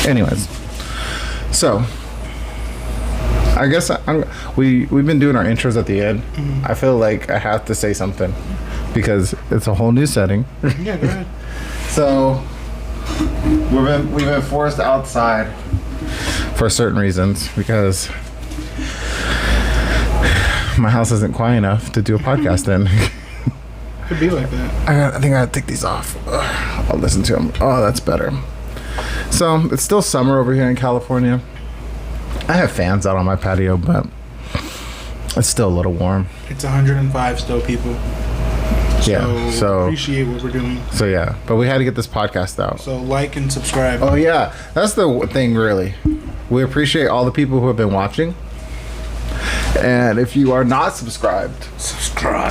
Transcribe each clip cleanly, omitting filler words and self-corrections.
Anyways, so I guess we've been doing our intros at the end. I feel like I have to say something because it's a whole new setting. Yeah, go ahead. So we've been forced outside for certain reasons because my house isn't quiet enough to do a podcast in. Could be like that. I think I gotta take these off. I'll listen to them. Oh, that's better. So it's still summer over here in California. I have fans out on my patio, but it's still a little warm. It's 105 still, people. So appreciate what we're doing. So yeah, but we had to get this podcast out. So like and subscribe. Oh yeah, that's the thing. Really, we appreciate all the people who have been watching. And if you are not subscribed,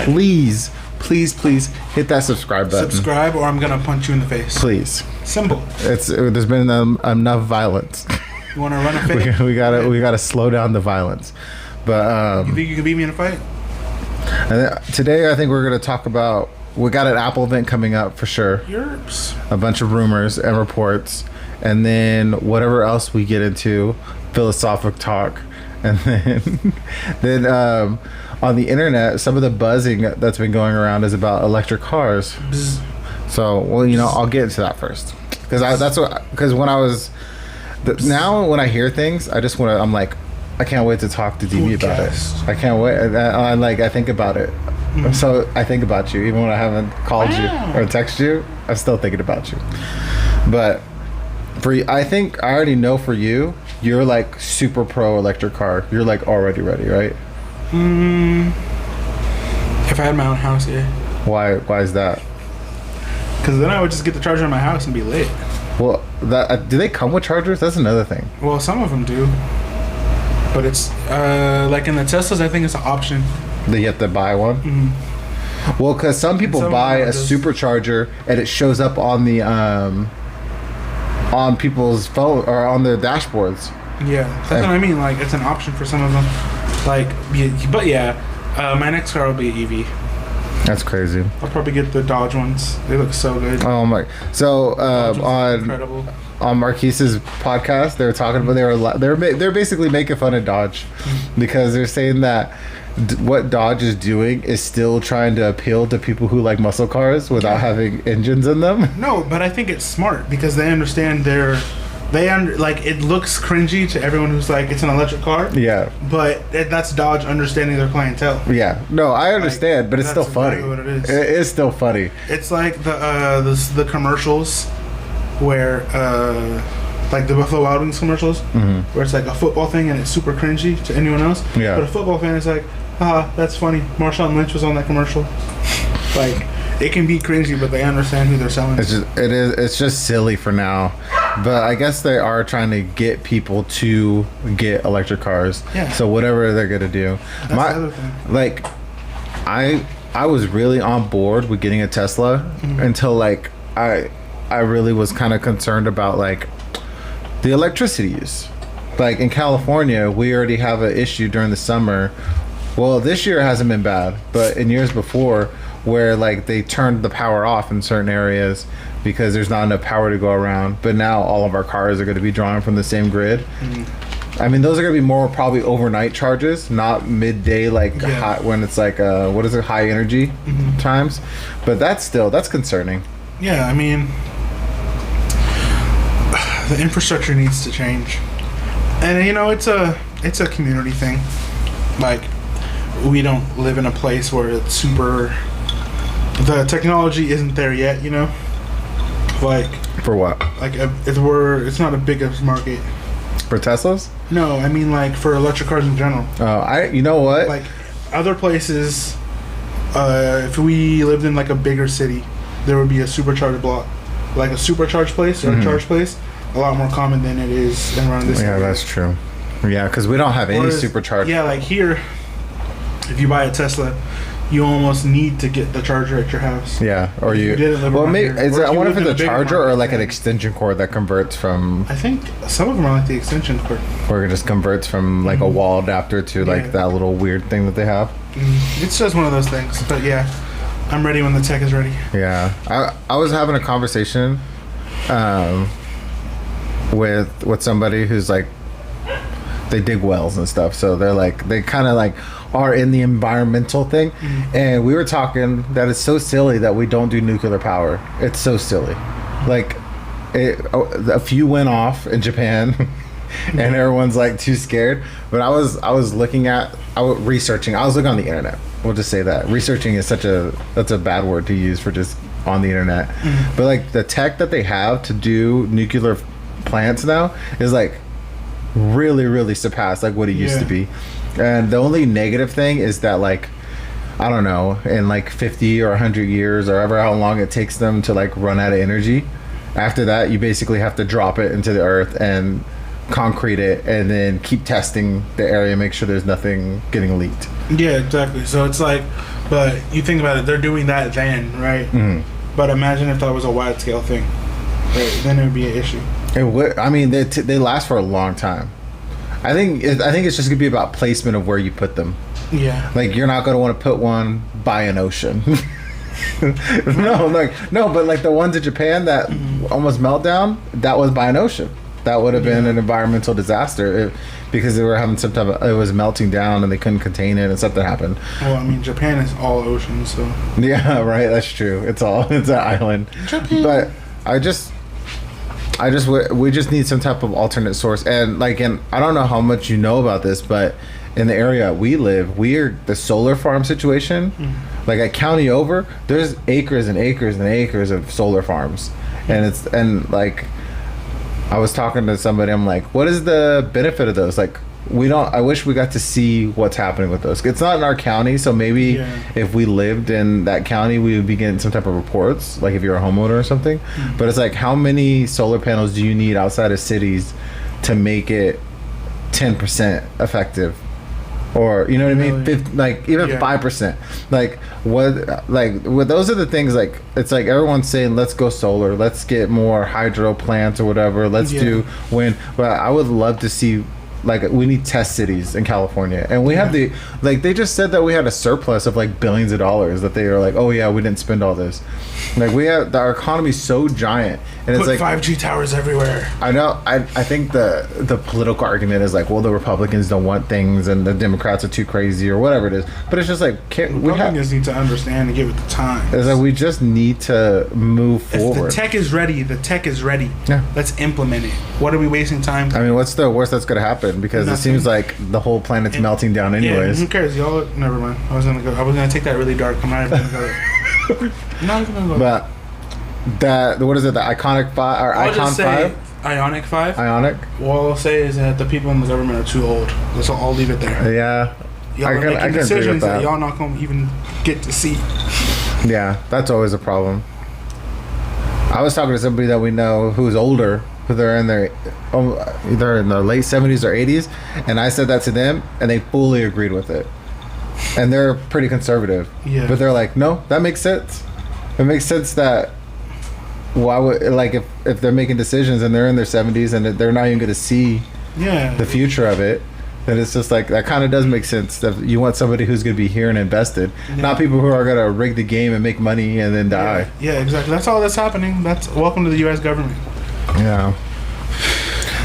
please hit that subscribe button. Subscribe, or I'm gonna punch you in the face. Please. Simple. There's been enough violence. You want to run a fight? we gotta slow down the violence. But you think you can beat me in a fight? Today, I think we're gonna talk about. We got an Apple event coming up for sure. Yerps. A bunch of rumors and reports, and then whatever else we get into, philosophical talk. And then on the internet, some of the buzzing that's been going around is about electric cars. Bzz. So, well, I'll get into that first because when I was now when I hear things, I'm like, I can't wait to talk to DB about it. I can't wait. I think about it. So I think about you even when I haven't called you or texted you. I'm still thinking about you. But for you, I think I already know for you. You're like super pro electric car. You're like already ready, right? If I had my own house, yeah. Why is that? Because then I would just get the charger in my house and be lit. Well, do they come with chargers? That's another thing. Well, some of them do. But it's like in the Teslas, I think it's an option. That you have to buy one? Mm-hmm. Well, because some people buy a supercharger and it shows up on the on people's phone or on their dashboards. Yeah, that's what I mean. Like, it's an option for some of them. Like, but yeah, my next car will be an EV. That's crazy. I'll probably get the Dodge ones. They look so good. Oh my! So on Marquise's podcast, they were talking about they're basically making fun of Dodge because they're saying that what Dodge is doing is still trying to appeal to people who like muscle cars without having engines in them. No, but I think it's smart because they understand it looks cringy to everyone who's like, it's an electric car. Yeah. But that's Dodge understanding their clientele. Yeah. No, I understand, but it's still funny. Exactly what it is. It is still funny. It's like the commercials where like the Buffalo Wild Wings commercials, where it's like a football thing and it's super cringy to anyone else. Yeah. But a football fan is like, that's funny. Marshawn Lynch was on that commercial. Like, it can be cringy, but they understand who they're selling. It's just silly for now. But I guess they are trying to get people to get electric cars. Yeah. So whatever they're gonna do. That's the other thing. Like, I was really on board with getting a Tesla until like I really was kind of concerned about like the electricity use. Like in California, we already have an issue during the summer. Well, this year hasn't been bad, but in years before, where like they turned the power off in certain areas because there's not enough power to go around. But now all of our cars are going to be drawing from the same grid. I mean, those are going to be more probably overnight charges, not midday high, when it's like high energy times. But that's concerning. Yeah, I mean, the infrastructure needs to change, and it's a community thing. Like, we don't live in a place where it's super. The technology isn't there yet, Like, for what? Like, it's not a big market for Teslas. No, I mean like for electric cars in general. You know what? Like other places, if we lived in like a bigger city, there would be a supercharge block, like a supercharge place or a charge place. A lot more common than it is around this area. Yeah, that's true. Yeah, because we don't have any supercharge. Yeah, like here, if you buy a Tesla, you almost need to get the charger at your house. Yeah, or you didn't live well, maybe I wonder if it's a charger or like an extension cord that converts from. I think some of them are like the extension cord. Or it just converts from like a wall adapter to like that little weird thing that they have. It's just one of those things, but yeah, I'm ready when the tech is ready. Yeah, I was having a conversation with somebody who's like, they dig wells and stuff, so they're like, they kind of like are in the environmental thing. And we were talking that it's so silly that we don't do nuclear power. It's so silly. Like a few went off in Japan and everyone's like too scared, but I was looking on the internet. We'll just say that researching is that's a bad word to use for just on the internet. But like the tech that they have to do nuclear plants now is like really surpassed like what it used to be. And the only negative thing is that, like, I don't know, in like 50 or 100 years or ever how long it takes them to like run out of energy, after that you basically have to drop it into the earth and concrete it and then keep testing the area, make sure there's nothing getting leaked. Yeah, exactly. So it's like, but you think about it, they're doing that then, right? But imagine if that was a wide scale thing, right? Then it would be an issue. It would. I mean, they last for a long time. I think it's just gonna be about placement of where you put them. Yeah. Like, you're not gonna want to put one by an ocean. No, but like the ones in Japan that almost melt down, that was by an ocean. That would have been an environmental disaster because they were having some type of, it was melting down and they couldn't contain it and something happened. Well, I mean, Japan is all ocean, so. Yeah, right. That's true. It's an island. Japan. But we just need some type of alternate source. And like, and I don't know how much you know about this, but in the area we live, the solar farm situation, like at County Over, there's acres and acres and acres of solar farms. And like, I was talking to somebody, I'm like, what is the benefit of those? Like, I wish we got to see what's happening with those. It's not in our county, so maybe if we lived in that county, we would be getting some type of reports, like if you're a homeowner or something. But it's like, how many solar panels do you need outside of cities to make it 10% effective? Or, you know what I mean? Like, even 5%. Like, those are the things, like, it's like everyone's saying, let's go solar, let's get more hydro plants or whatever, let's do wind. But I would love to see, like, we need test cities in California. And we have they just said that we had a surplus of like billions of dollars, that they are like, oh yeah, we didn't spend all this. Like, our economy's so giant. And Put it's like 5G towers everywhere. I know. I think the political argument is like, well, the Republicans don't want things and the Democrats are too crazy or whatever it is. But it's just like, Republicans need to understand and get with the times. It's like, we just need to move forward. If the tech is ready, the tech is ready. Yeah. Let's implement it. What are we wasting time for? I mean, what's the worst that's going to happen? Because Nothing. It seems like the whole planet's melting down anyways. Yeah, who cares? Y'all, never mind. I was gonna take that really dark. I'm not even gonna go. I'm not even gonna go. But what is it? The Iconic 5 or Icon 5? Ionic 5. Ionic. All I'll say is that the people in the government are too old. So I'll leave it there. Yeah. Y'all are making decisions that y'all not gonna even get to see. Yeah, that's always a problem. I was talking to somebody that we know who's older, who they're in their either in their late 70s or 80s, and I said that to them, and they fully agreed with it. And they're pretty conservative. Yeah. But they're like, no, that makes sense. It makes sense that why would, like, if they're making decisions and they're in their 70s and they're not even going to see the future of it, then it's just like, that kind of does make sense. That you want somebody who's going to be here and invested, not people who are going to rig the game and make money and then die. Yeah, exactly. That's all that's happening. That's welcome to the U.S. government. Yeah.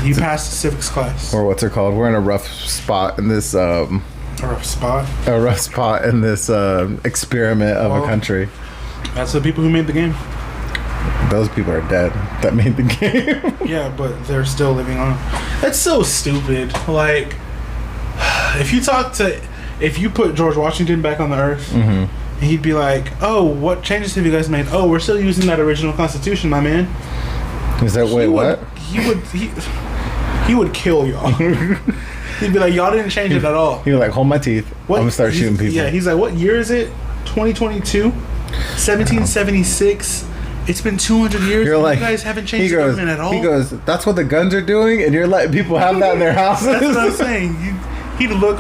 You passed the civics class. Or what's it called? We're in a rough spot in this... A rough spot in this experiment of a country. That's the people who made the game. Those people are dead that made the game. Yeah, but they're still living on. That's so stupid. Like, if you put George Washington back on the earth, he'd be like, oh, what changes have you guys made? Oh, we're still using that original constitution, my man. Is that, what? He would kill y'all. He'd be like, y'all didn't change it at all. He'd be like, hold my teeth. I'm going to start shooting people. Yeah, he's like, what year is it? 2022? 1776? It's been 200 years. You're like, you guys haven't changed the government at all. He goes, that's what the guns are doing? And you're letting people have that in their houses? That's what I'm saying. He'd go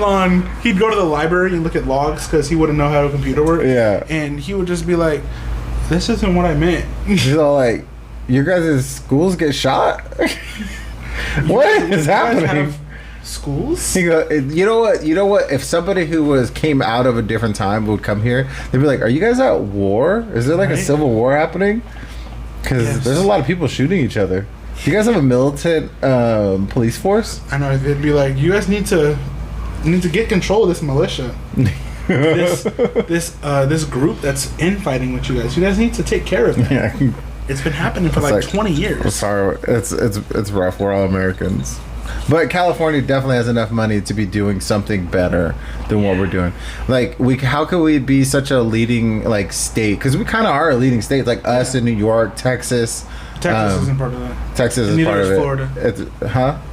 to the library and look at logs because he wouldn't know how a computer worked. Yeah. And he would just be like, this isn't what I meant. He's all like, your guys' schools get shot? What is happening? Schools? He go, you know what? If somebody who came out of a different time would come here, they'd be like, are you guys at war? Is there like a civil war happening? Because there's a lot of people shooting each other. You guys have a militant police force? I know they'd be like, you guys need to get control of this militia. this group that's infighting with you guys. You guys need to take care of it. Yeah. It's been happening for like 20 years. I'm sorry, it's rough. We're all Americans, but California definitely has enough money to be doing something better than what we're doing. Like how could we be such a leading like state? Because we kind of are a leading state, like us in New York, Texas. Texas isn't part of that. Texas is part of it. Florida.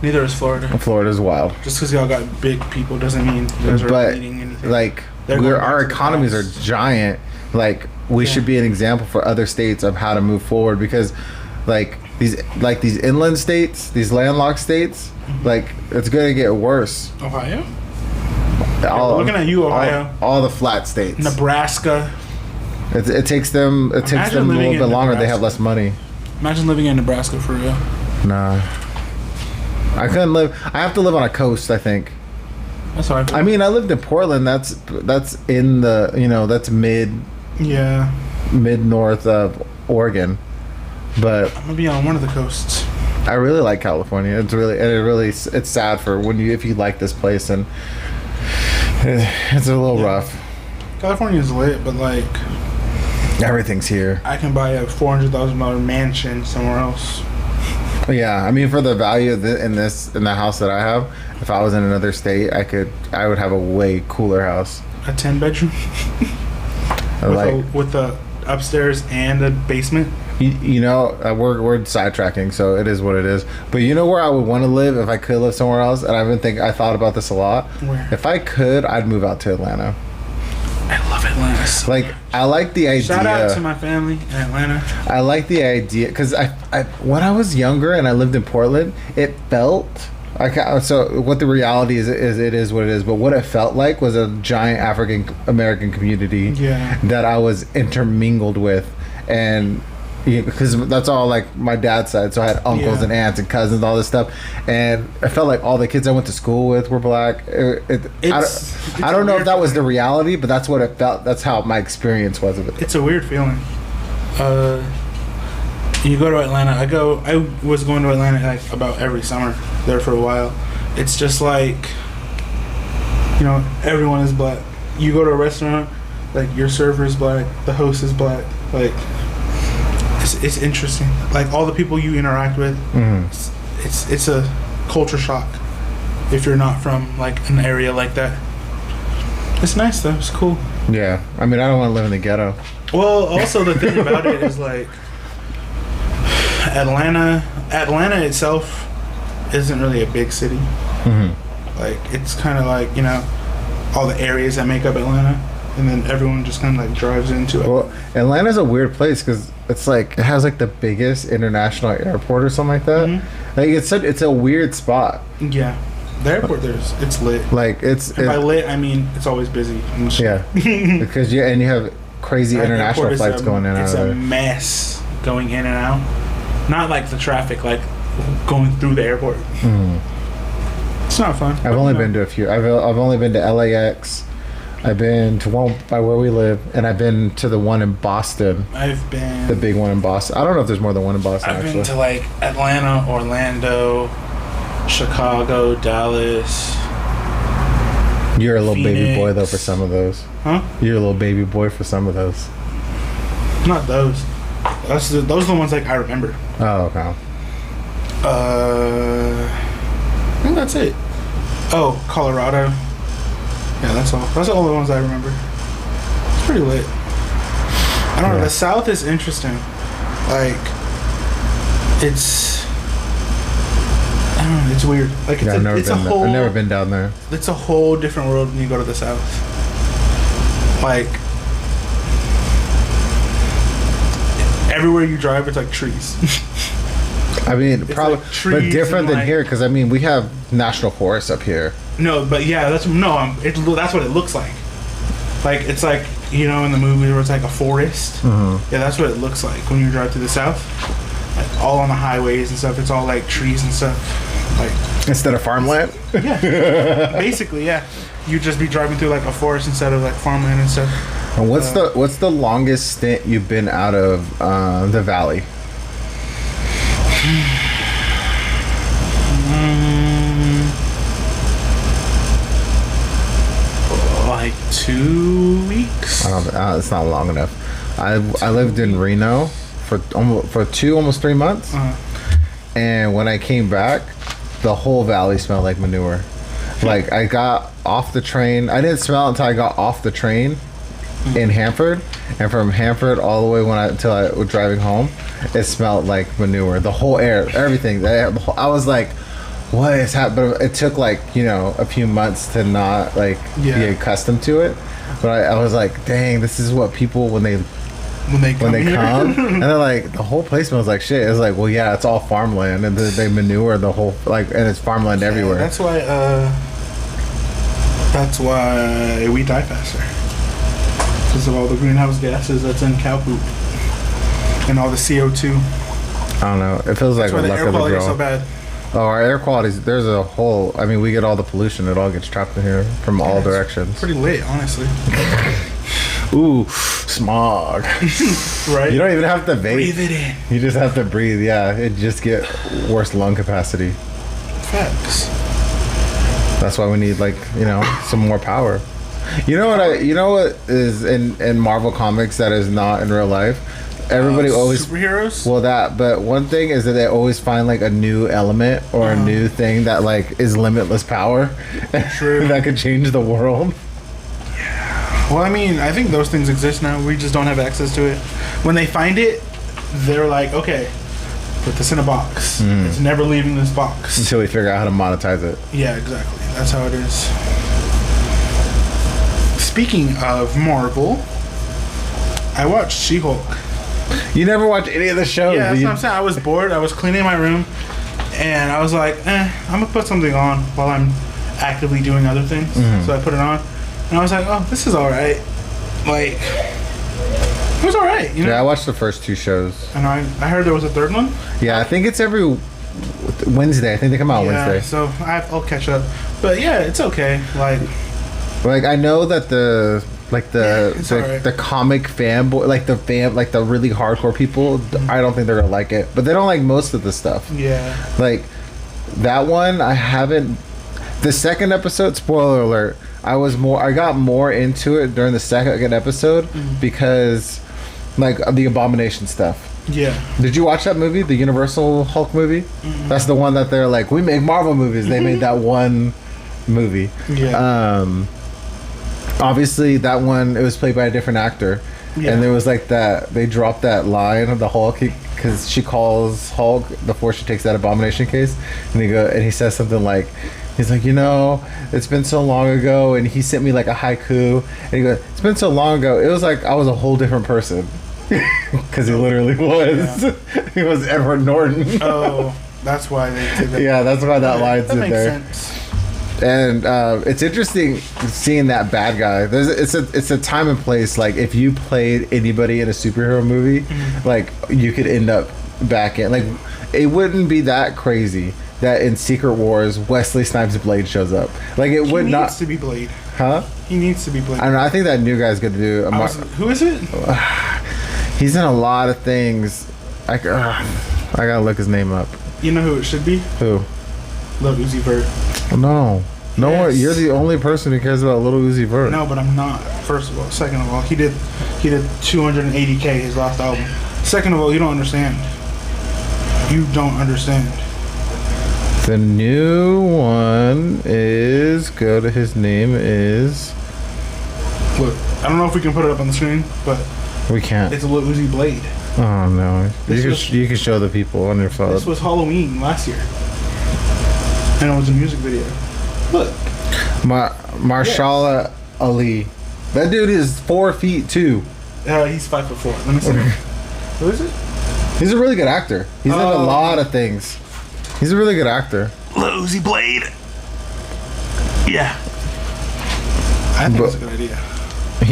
Neither is Florida. Florida's wild. Just because y'all got big people doesn't mean you guys are leading anything. Like our economies are giant. Like we should be an example for other states of how to move forward, because like these inland states, these landlocked states, like it's gonna get worse. Ohio. Looking at you, Ohio. All the flat states. Nebraska. It takes them a little bit longer. They have less money. Imagine living in Nebraska for real. Nah. I couldn't live. I have to live on a coast, I think. That's all right. I mean, I lived in Portland. That's in the, that's mid north of Oregon. But I'm gonna be on one of the coasts. I really like California. It's sad for if you like this place, and it's a little rough. California is lit, but like everything's here. I can buy a $400,000 mansion somewhere else. Yeah, I mean, for the value of in the house that I have, if I was in another state, I would have a way cooler house. A 10-bedroom with a upstairs and a basement. We're sidetracking, so it is what it is. But you know where I would want to live if I could live somewhere else, and I thought about this a lot. Where? If I could, I'd move out to Atlanta. I love Atlanta. So like, I like the idea. Shout out to my family in Atlanta. I like the idea because I when I was younger and I lived in Portland, it felt so. What the reality is it is what it is. But what it felt like was a giant African American community that I was intermingled with, and because that's all like my dad's side. So I had uncles and aunts and cousins, all this stuff, and I felt like all the kids I went to school with were black. I don't know if that was the reality, but that's what it felt. That's how my experience was of it. It's a weird feeling. You go to Atlanta. I was going to Atlanta like about every summer there for a while. It's just like, everyone is black. You go to a restaurant, like your server is black, the host is black, like. It's interesting. Like all the people you interact with, it's a culture shock if you're not from like an area like that. It's nice though. It's cool. Yeah, I mean, I don't want to live in the ghetto. Well, also the thing about it is like Atlanta itself isn't really a big city. Like it's kind of like all the areas that make up Atlanta, and then everyone just kind of like drives into it. Well, Atlanta's a weird place because it's like it has like the biggest international airport or something like that. Like it's a weird spot. Yeah, the airport it's lit. Like by lit I mean it's always busy. Yeah, because you have crazy international flights going in and out. It's a mess going in and out. Not like the traffic, like going through the airport. It's not fun. I've only been to a few. I've only been to LAX. I've been to one by where we live, and I've been to the one in Boston. I've been... The big one in Boston. I don't know if there's more than one in Boston, I've been to, like, Atlanta, Orlando, Chicago, Dallas. You're a little baby boy, though, for some of those. Huh? You're a little baby boy for some of those. Not those. Those are the ones, like, I remember. Oh, okay. I think that's it. Oh, Colorado. Yeah, that's all. Those are all the ones I remember. It's pretty lit. I don't know. The South is interesting. Like, it's... I don't know. It's weird. Like, I've never been down there. It's a whole different world when you go to the South. Like, everywhere you drive, it's like trees. I mean, probably, like but different than here, because I mean, we have national forests up here. No, but yeah, that's what it looks like. Like it's like in the movie where it's like a forest. Yeah, that's what it looks like when you drive to the South. Like all on the highways and stuff, it's all like trees and stuff. Like instead of farmland. Yeah, basically, yeah. You'd just be driving through like a forest instead of like farmland and stuff. And what's the longest stint you've been out of the valley? 2 weeks. I don't. It's not long enough. I lived in Reno for almost 3 months, and when I came back, the whole valley smelled like manure. Like I got off the train. I didn't smell it until I got off the train in Hanford, and from Hanford all the way until I was driving home, it smelled like manure. The whole air, everything. I was like, what is happening? But it took like, a few months to not like be accustomed to it. But I was like, dang, this is what people when they come and they're like, the whole place smells like shit. It's like, well, yeah, it's all farmland, and they manure the whole and it's farmland everywhere. That's why we die faster, because of all the greenhouse gases that's in cow poop and all the CO2. I don't know. It feels like that's why the air quality is so bad. Oh, our air quality, there's a whole, I mean, we get all the pollution. It all gets trapped in here from all directions. Pretty lit, honestly. Ooh, smog. Right? You don't even have to vape. Breathe it in. You just have to breathe. Yeah, it just get worse lung capacity. Facts. That's why we need some more power. You know what is in Marvel comics that is not in real life? Everybody always superheroes. Well, but one thing is that they always find like a new element or a new thing that like is limitless power. True. That could change the world. Yeah. Well, I mean, I think those things exist now. We just don't have access to it. When they find it, they're like, okay, put this in a box. It's never leaving this box until we figure out how to monetize it. Yeah, exactly. That's how it is. Speaking of Marvel, I watched She-Hulk. You never watch any of the shows? Yeah, that's what I'm saying. I was bored. I was cleaning my room, and I was like, I'm gonna put something on while I'm actively doing other things. So I put it on, and I was like, oh, this is all right. Like, it was all right. Yeah, I watched the first 2 shows. And I heard there was a third one. Yeah, I think it's every Wednesday. I think they come out Wednesday. So I'll catch up. But yeah, it's okay. Like I know that the comic fanboy, like the really hardcore people, I don't think they're gonna like it, but they don't like most of the stuff. Yeah, like that one, I haven't. The second episode, spoiler alert, I got more into it during the second episode because like the Abomination stuff. Yeah. Did you watch that movie, the Universal Hulk movie? That's the one that they're like, we make Marvel movies. They made that one movie. Yeah. Obviously, that one, it was played by a different actor. Yeah. And there was like that, they dropped that line of the Hulk, because she calls Hulk before she takes that Abomination case. And he says something like, he's like, it's been so long ago. And he sent me like a haiku. And he goes, it's been so long ago. It was like I was a whole different person. Because he literally was. Yeah. He was Edward Norton. Oh, that's why they did that. Yeah, that's why that line's in there. That makes sense. And it's interesting seeing that bad guy. It's a time and place. Like if you played anybody in a superhero movie, like you could end up back in. Like it wouldn't be that crazy that in Secret Wars Wesley Snipes' Blade shows up. Like it would not. He needs to be Blade. Huh? He needs to be Blade. I don't know. I think that new guy's gonna do. Who is it? He's in a lot of things. I gotta look his name up. You know who it should be? Who? Lil Uzi Vert. No. Yes. You're the only person who cares about Lil Uzi Vert. No, but I'm not. First of all, second of all, he did 280K his last album. Second of all, you don't understand. You don't understand. The new one is his name is. Look, I don't know if we can put it up on the screen, but we can't. It's a Lil Uzi Blade. Oh no! You can show the people on your phone. This was Halloween last year, and it was a music video. Look, Marshala Ali. That dude is 4 feet 2. He's 5'4". Let me see. Who is it? He's a really good actor. He's in a lot of things. He's a really good actor. Lil Uzi Blade. Yeah, I think it's a good idea.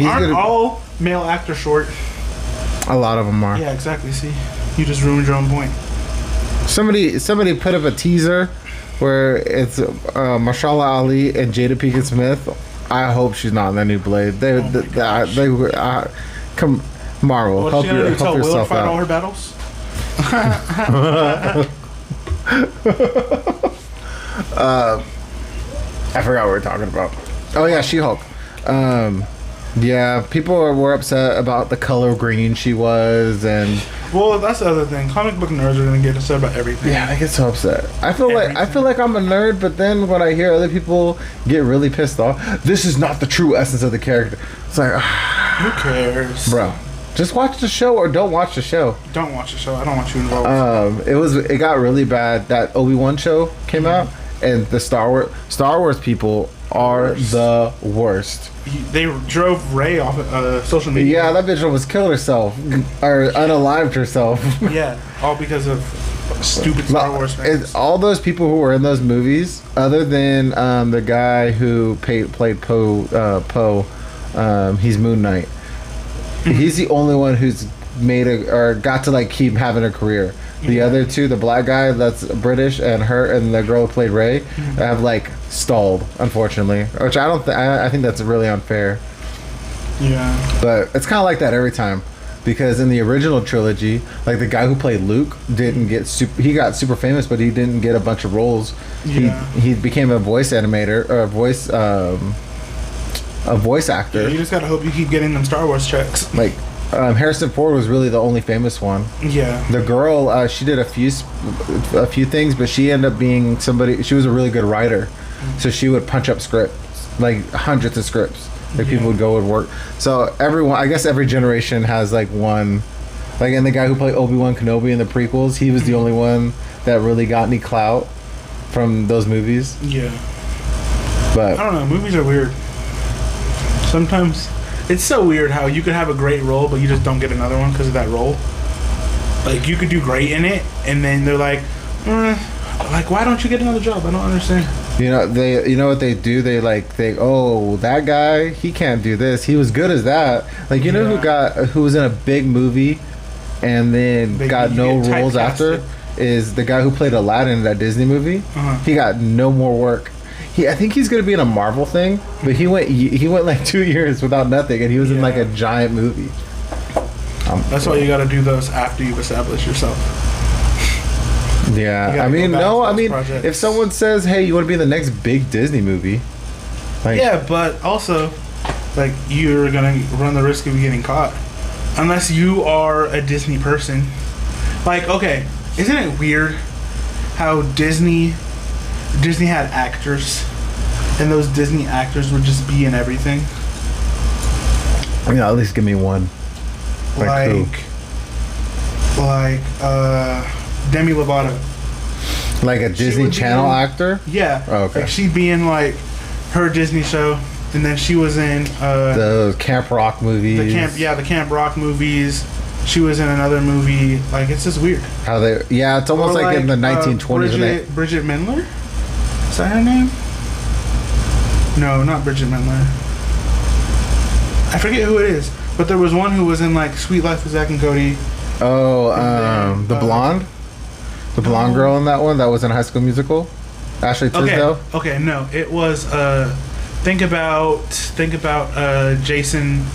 Aren't all male actors short? A lot of them are. Yeah, exactly. See, you just ruined your own point. Somebody put up a teaser where it's Marshala Ali and Jada Pinkett Smith. I hope she's not in that new Blade. Come, Marvel, help yourself fight out. All her battles. I forgot what we were talking about. Oh yeah, She-Hulk. Yeah, people were upset about the color green she was, and Well, that's the other thing. Comic book nerds are gonna get upset about everything. yeah, I get so upset. I feel like I'm a nerd, but then when I hear other people get really pissed off, this is not the true essence of the character. It's like, Who cares, bro, just watch the show or don't watch the show. Don't watch the show. I don't want you involved. It got really bad. That Obi-Wan show came out, and the Star Wars people are the worst. They drove Rey off social media. Yeah, that bitch almost killed herself or unalived herself. Yeah, all because of stupid Star Wars fans. All those people who were in those movies, other than the guy who played Poe, he's Moon Knight. He's the only one who's got to like keep having a career. The other two, the black guy that's British and her and the girl who played Rey, have like stalled, unfortunately. Which I don't. I think that's really unfair. Yeah. But it's kind of like that every time, because in the original trilogy, like the guy who played Luke didn't get he got super famous, but he didn't get a bunch of roles. Yeah. He became a voice animator or a voice actor. Yeah, you just gotta hope you keep getting them Star Wars checks. Like Harrison Ford was really the only famous one. Yeah. The girl, she did a few things, but she ended up being somebody. She was a really good writer, so she would punch up scripts, like hundreds of scripts. Like people would go and work. So everyone, I guess every generation has like one. Like, and the guy who played Obi-Wan Kenobi in the prequels, he was the only one that really got any clout from those movies. Yeah. But I don't know. Movies are weird. Sometimes it's so weird how you could have a great role, but you just don't get another one because of that role. Like, you could do great in it, and then they're like, like, why don't you get another job? I don't understand. You know what they do? Oh, that guy, he can't do this. He was good as that. Like, you know who was in a big movie and then got no roles after is the guy who played Aladdin in that Disney movie. He got no more work. I think he's gonna be in a Marvel thing, but he went like 2 years without nothing, and he was in like a giant movie. That's why you got to do those after you've established yourself. Yeah, I mean, projects. If someone says, "Hey, you want to be in the next big Disney movie?" Like, yeah, but also, like, you're gonna run the risk of getting caught, unless you are a Disney person. Like, okay, isn't it weird how Disney had actors, and those Disney actors would just be in everything? At least give me one. Like Demi Lovato. Like a Disney Channel actor? Yeah. Oh, okay. Like, she'd be in like her Disney show, and then she was in the Camp Rock movies. The Camp Rock movies. She was in another movie. Like, it's just weird. How they? Yeah, it's almost like in the 1920s. Bridget Mendler. Is that her name? No, not Bridget Mendler. I forget who it is, but there was one who was in like Sweet Life of Zack and Cody. Oh, the blonde, blonde girl in that one that was in High School Musical. Ashley Tisdale. Okay, no, it was. Think about Jason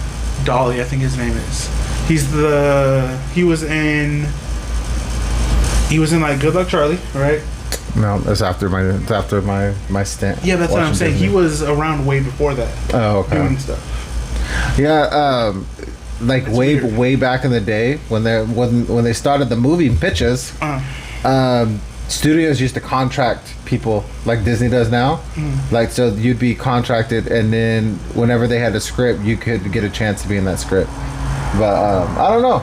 Dolly. I think his name is. He was in like Good Luck Charlie, right? No, that's after my stint. Yeah, that's what I'm saying. Disney. He was around way before that. Oh, okay. Doing stuff. Yeah, like it's way back in the day when they started the movie pitches, studios used to contract people like Disney does now. Like, so you'd be contracted, and then whenever they had a script, you could get a chance to be in that script. But I don't know.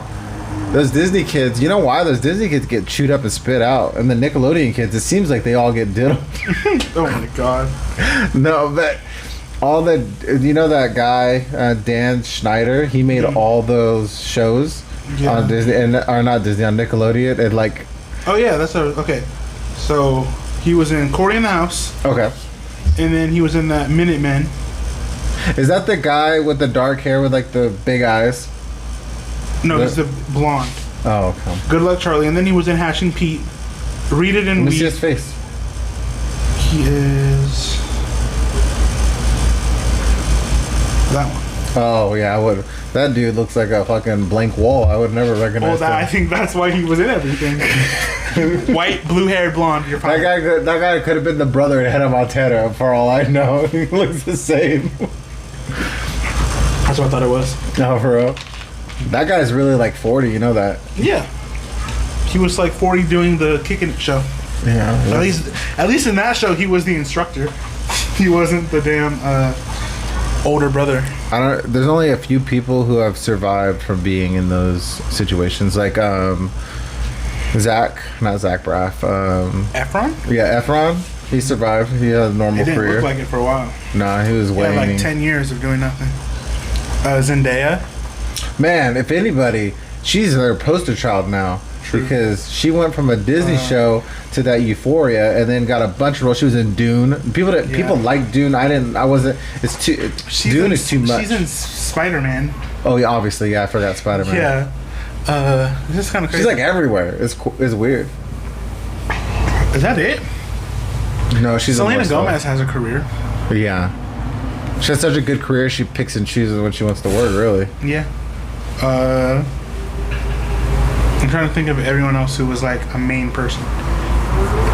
Those Disney kids, you know why those Disney kids get chewed up and spit out, and the Nickelodeon kids, it seems like they all get diddled. Oh my god. No, but all the, you know that guy Dan Schneider, he made all those shows on Disney, or not Disney, on Nickelodeon, and like. Oh yeah, okay. So he was in Corey in the House. Okay. And then he was in that Minutemen. Is that the guy with the dark hair with like the big eyes? No, he's the blonde. Oh, okay. Good Luck Charlie. And then he was in Hashing Pete. Read It and Let me Weep. see his face. He is that one. Oh yeah, I would. That dude looks like a fucking blank wall. I would never recognize him. I think that's why he was in everything. White, blue-haired, blonde. You're fine. That guy could have been the brother in Hannah Montana, for all I know. He looks the same. That's That's what I thought it was. No, for real. That guy's really like 40. You know that? Yeah. He was like 40 doing the Kickin' It show. Yeah. At least in that show, he was the instructor. He wasn't the damn older brother. There's only a few people who have survived from being in those situations, like not Zach Braff. Efron? Yeah, Efron. He survived. He had a normal It didn't career. look like it for a while. Nah, he was Yeah, waning. like 10 years of doing nothing. Zendaya. Man, if anybody, she's their poster child now. True. Because she went from a Disney show to that Euphoria, and then got a bunch of roles. She was in Dune. People like Dune. I wasn't. Dune is too much. She's in Spider-Man. Oh yeah, obviously, yeah. I forgot Spider-Man. Yeah. This is kind of crazy. She's like everywhere. It's weird. Is that it? No, she's Selena Gomez has a career. Yeah. She has such a good career. She picks and chooses when she wants to work. Really. Yeah. I'm trying to think of everyone else who was like a main person.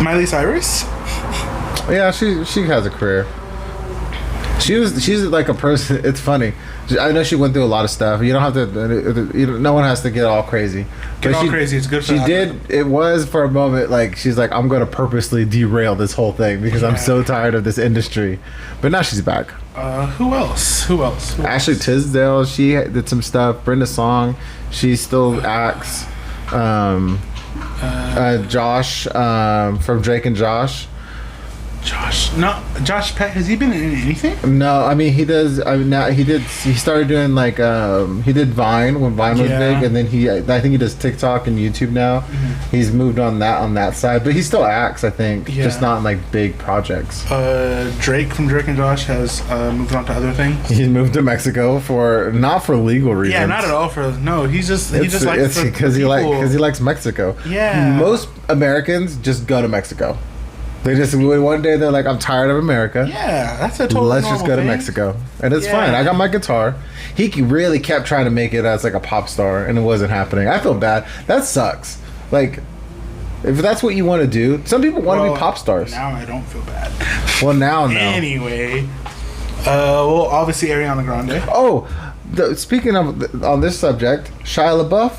Miley Cyrus? Yeah, she has a career. She's like a person. It's funny. I know she went through a lot of stuff. You don't have to. No one has to get all crazy. Crazy. It's good for She that. did. It was for a moment like she's like, I'm going to purposely derail this whole thing because I'm so tired of this industry. But now she's back. Who else? Ashley Tisdale. She did some stuff. Brenda Song. She still acts. Josh from Drake and Josh. Josh Peck, has he been in anything? No, I mean he does. Now he started doing like he did Vine when Vine was big, and then I think he does TikTok and YouTube now. Mm-hmm. He's moved on that side, but he still acts. I think just not in like big projects. Drake from Drake and Josh has moved on to other things. He moved to Mexico not for legal reasons. Yeah, not at all he just likes because he likes Mexico. Yeah, most Americans just go to Mexico. They just one day they're like, I'm tired of America. Yeah, that's a totally Let's just go to Mexico, and it's fine. I got my guitar. He really kept trying to make it as like a pop star, and it wasn't happening. I feel bad. That sucks. Like, if that's what you want to do, some people want to be pop stars. Now I don't feel bad. Well, now no. Anyway, obviously Ariana Grande. Oh, speaking of on this subject, Shia LaBeouf.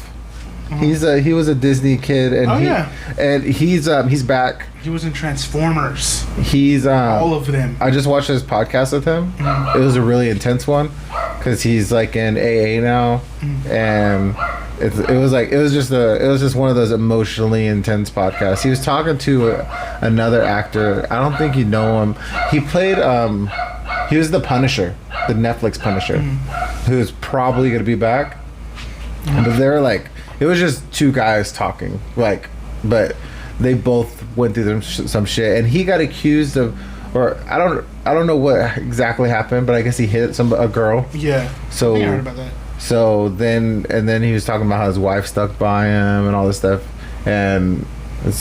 He was a Disney kid, and he's back. He was in Transformers. He's all of them. I just watched his podcast with him. It was a really intense one because he's like in AA now, and it was just one of those emotionally intense podcasts. He was talking to another actor. I don't think you know him. He played he was the Punisher, the Netflix Punisher, who's probably gonna be back. But they're like. It was just two guys talking, but they both went through some shit, and he got accused of, or I don't know what exactly happened, but I guess he hit a girl. Yeah. So I heard about that. So then he was talking about how his wife stuck by him and all this stuff, and it's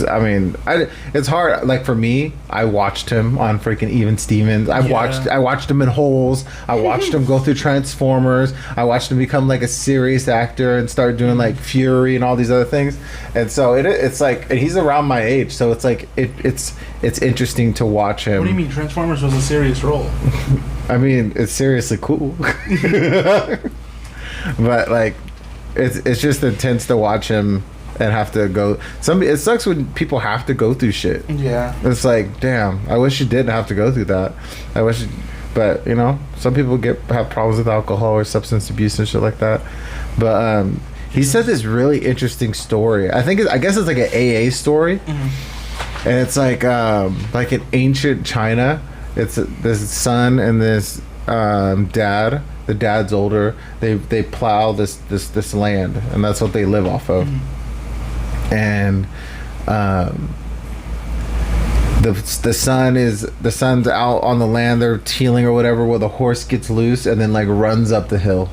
hard. Like for me, I watched him on freaking Even Stevens. I watched him in Holes. I watched him go through Transformers. I watched him become like a serious actor and start doing like Fury and all these other things. And so it's like, and he's around my age, so it's like it's interesting to watch him. What do you mean Transformers was a serious role? I mean, it's seriously cool. But like, it's just intense to watch him. And have to go. It sucks when people have to go through shit. Yeah. It's like, damn. I wish you didn't have to go through that. But you know, some people have problems with alcohol or substance abuse and shit like that. But he said this really interesting story. I guess it's like an AA story, and it's like in ancient China. It's this son and this dad. The dad's older. They plow this land, and that's what they live off of. And the son's out on the land, they're tealing or whatever, where the horse gets loose and then like runs up the hill,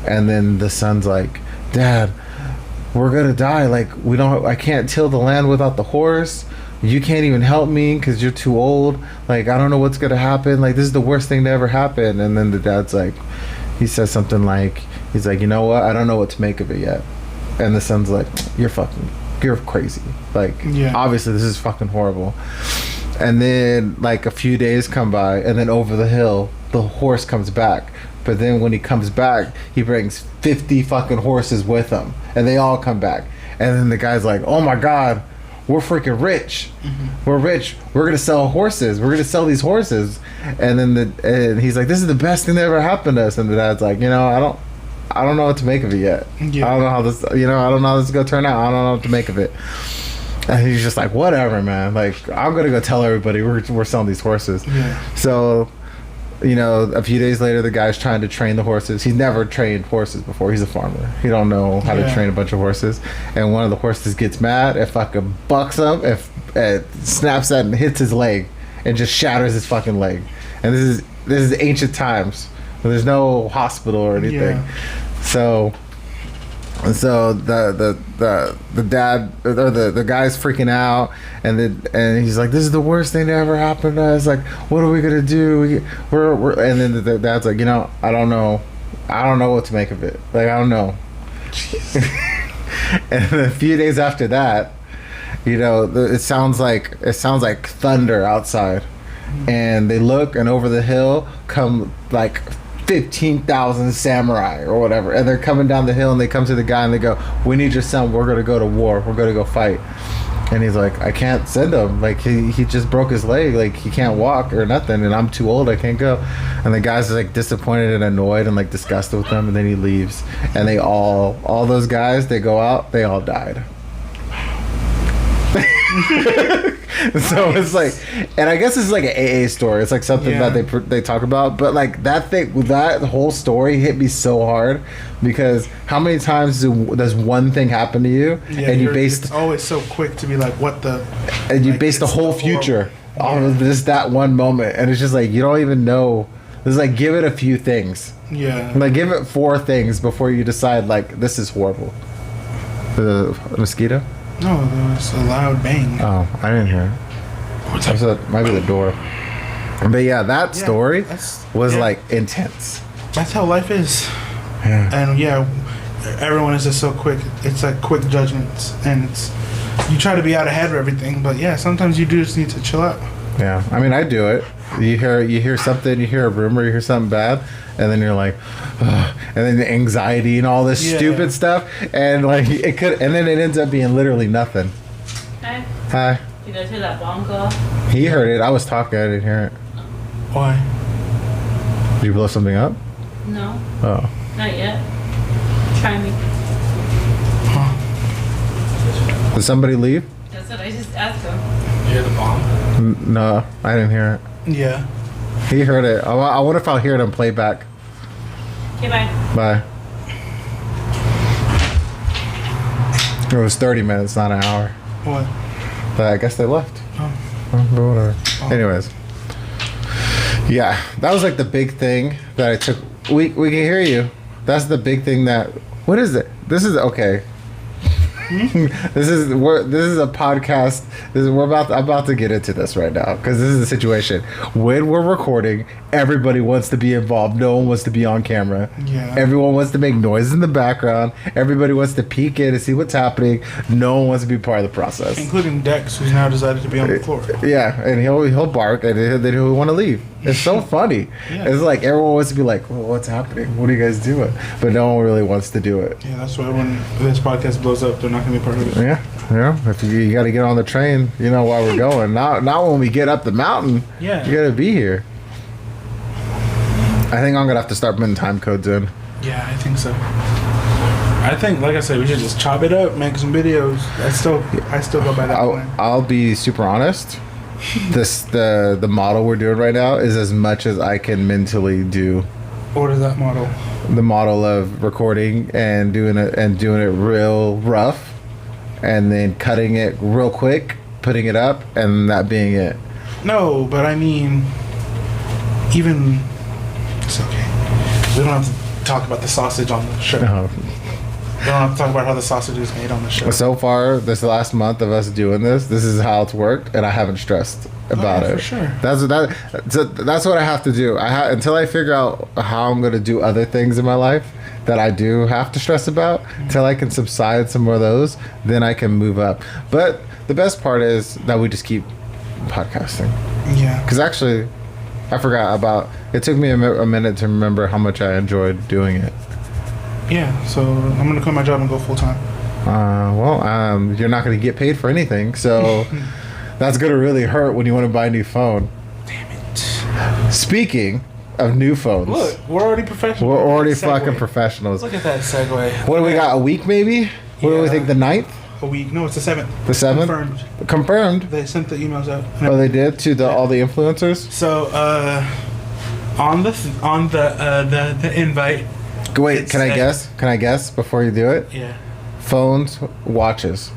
and then the son's like, Dad, we're gonna die, like I can't till the land without the horse, you can't even help me because you're too old, like I don't know what's gonna happen, like this is the worst thing to ever happen. And then the dad's like, he says something like, he's like, you know what, I don't know what to make of it yet. And the son's like, you're crazy. Like, obviously this is fucking horrible. And then like a few days come by, and then over the hill, the horse comes back, But then when he comes back, he brings 50 fucking horses with him, and they all come back. And then the guy's like, "Oh my god, we're freaking rich. We're rich. We're gonna sell horses. We're gonna sell these horses." And then and he's like, "This is the best thing that ever happened to us." And the dad's like, I don't know what to make of it yet. Yeah. I don't know how this, I don't know how this is gonna turn out. I don't know what to make of it. And he's just like, whatever, man. Like, I'm gonna go tell everybody we're selling these horses. Yeah. So, a few days later, the guy's trying to train the horses. He's never trained horses before. He's a farmer. He don't know how to train a bunch of horses. And one of the horses gets mad. It fucking bucks him. It snaps at and hits his leg and just shatters his fucking leg. And this is ancient times. There's no hospital or anything. Yeah. So the dad or the guy's freaking out, and he's like, "This is the worst thing that ever happened to us. Like, what are we gonna do? We're and then the dad's like, I don't know what to make of it. Like, I don't know." And a few days after that, it sounds like thunder outside, and they look, and over the hill come like 15,000 samurai or whatever, and they're coming down the hill, and they come to the guy and they go, "We need your son. We're gonna go to war. We're gonna go fight." And he's like, "I can't send him. Like, he just broke his leg. Like, he can't walk or nothing, and I'm too old. I can't go." And the guy's like disappointed and annoyed and like disgusted with them, and then he leaves. And they all those guys, they go out, they all died. So it's like, and I guess it's like an AA story. It's like something that they talk about, but like that whole story hit me so hard, because how many times does one thing happen to you, and you it's always so quick to be like, what the, and you base the whole future off of just that one moment, and it's just like you don't even know. It's like, give it a few things. Yeah. Like, give it 4 things before you decide like, this is horrible. The mosquito. No, there was a loud bang. Oh, I didn't hear it. Might be the door. But yeah, that story was like intense. That's how life is. Yeah. And everyone is just so quick. It's like quick judgments, and you try to be out ahead of everything. But sometimes you do just need to chill out. Yeah, I mean, I do it. You hear something, you hear a rumor, you hear something bad, and then you're like, ugh. And then the anxiety and all this stupid stuff, and like and then it ends up being literally nothing. Hi. You guys hear that bomb go? He heard it. I was talking. I didn't hear it. Why? Did you blow something up? No. Oh. Not yet. Try me. Huh. Did somebody leave? That's what I just asked him. You hear the bomb? No, I didn't hear it. Yeah. He heard it. I wonder if I'll hear it on playback. Okay, bye. Bye. It was 30 minutes, not an hour. What? But I guess they left. Oh. But whatever. Oh. Anyways. Yeah, that was like the big thing that I took. We can hear you. That's the big thing that. What is it? This is okay. This is a podcast. I'm about to get into this right now, because this is the situation. When we're recording, everybody wants to be involved. No one wants to be on camera. Yeah. Everyone wants to make noises in the background. Everybody wants to peek in and see what's happening. No one wants to be part of the process, including Dex, who's now decided to be on the floor. Yeah, and he'll bark, and then he'll want to leave. It's so funny. Yeah. It's like everyone wants to be like, well, "What's happening? What are you guys doing?" But no one really wants to do it. Yeah, that's why when this podcast blows up, they're not going to be part of it. Yeah. If you got to get on the train, you know why we're going. Not when we get up the mountain. Yeah. You got to be here. I think I'm gonna have to start putting time codes in. Yeah, I think so. I think, like I said, we should just chop it up, make some videos. I still go by that plan. I'll be super honest. The model we're doing right now is as much as I can mentally do. What is that model? The model of recording and doing it real rough, and then cutting it real quick, putting it up, and that being it. No, but I mean, even it's okay. We don't have to talk about the sausage on the show. No. We don't have to talk about how the sausage is made on the show. So far, this last month of us doing this is how it's worked, and I haven't stressed about it. For sure. That's what I have to do. Until I figure out how I'm going to do other things in my life that I do have to stress about, until I can subside some more of those, then I can move up. But the best part is that we just keep podcasting. Yeah. Because actually, I forgot about. It took me a minute to remember how much I enjoyed doing it. Yeah, so I'm gonna quit my job and go full time. You're not going to get paid for anything, so that's going to really hurt when you want to buy a new phone. Damn it. Speaking of new phones, Look, we're already professional. we're already Segue. fucking professionals. Look at that segue. What do we got? A week maybe? What do we Yeah. think? The 9th? A week? No, it's the 7th. The 7th? Confirmed. They sent the emails out. Oh, they did to all the influencers. So, on the invite. Wait, it can I said- guess? Can I guess before you do it? Yeah. Phones, watches.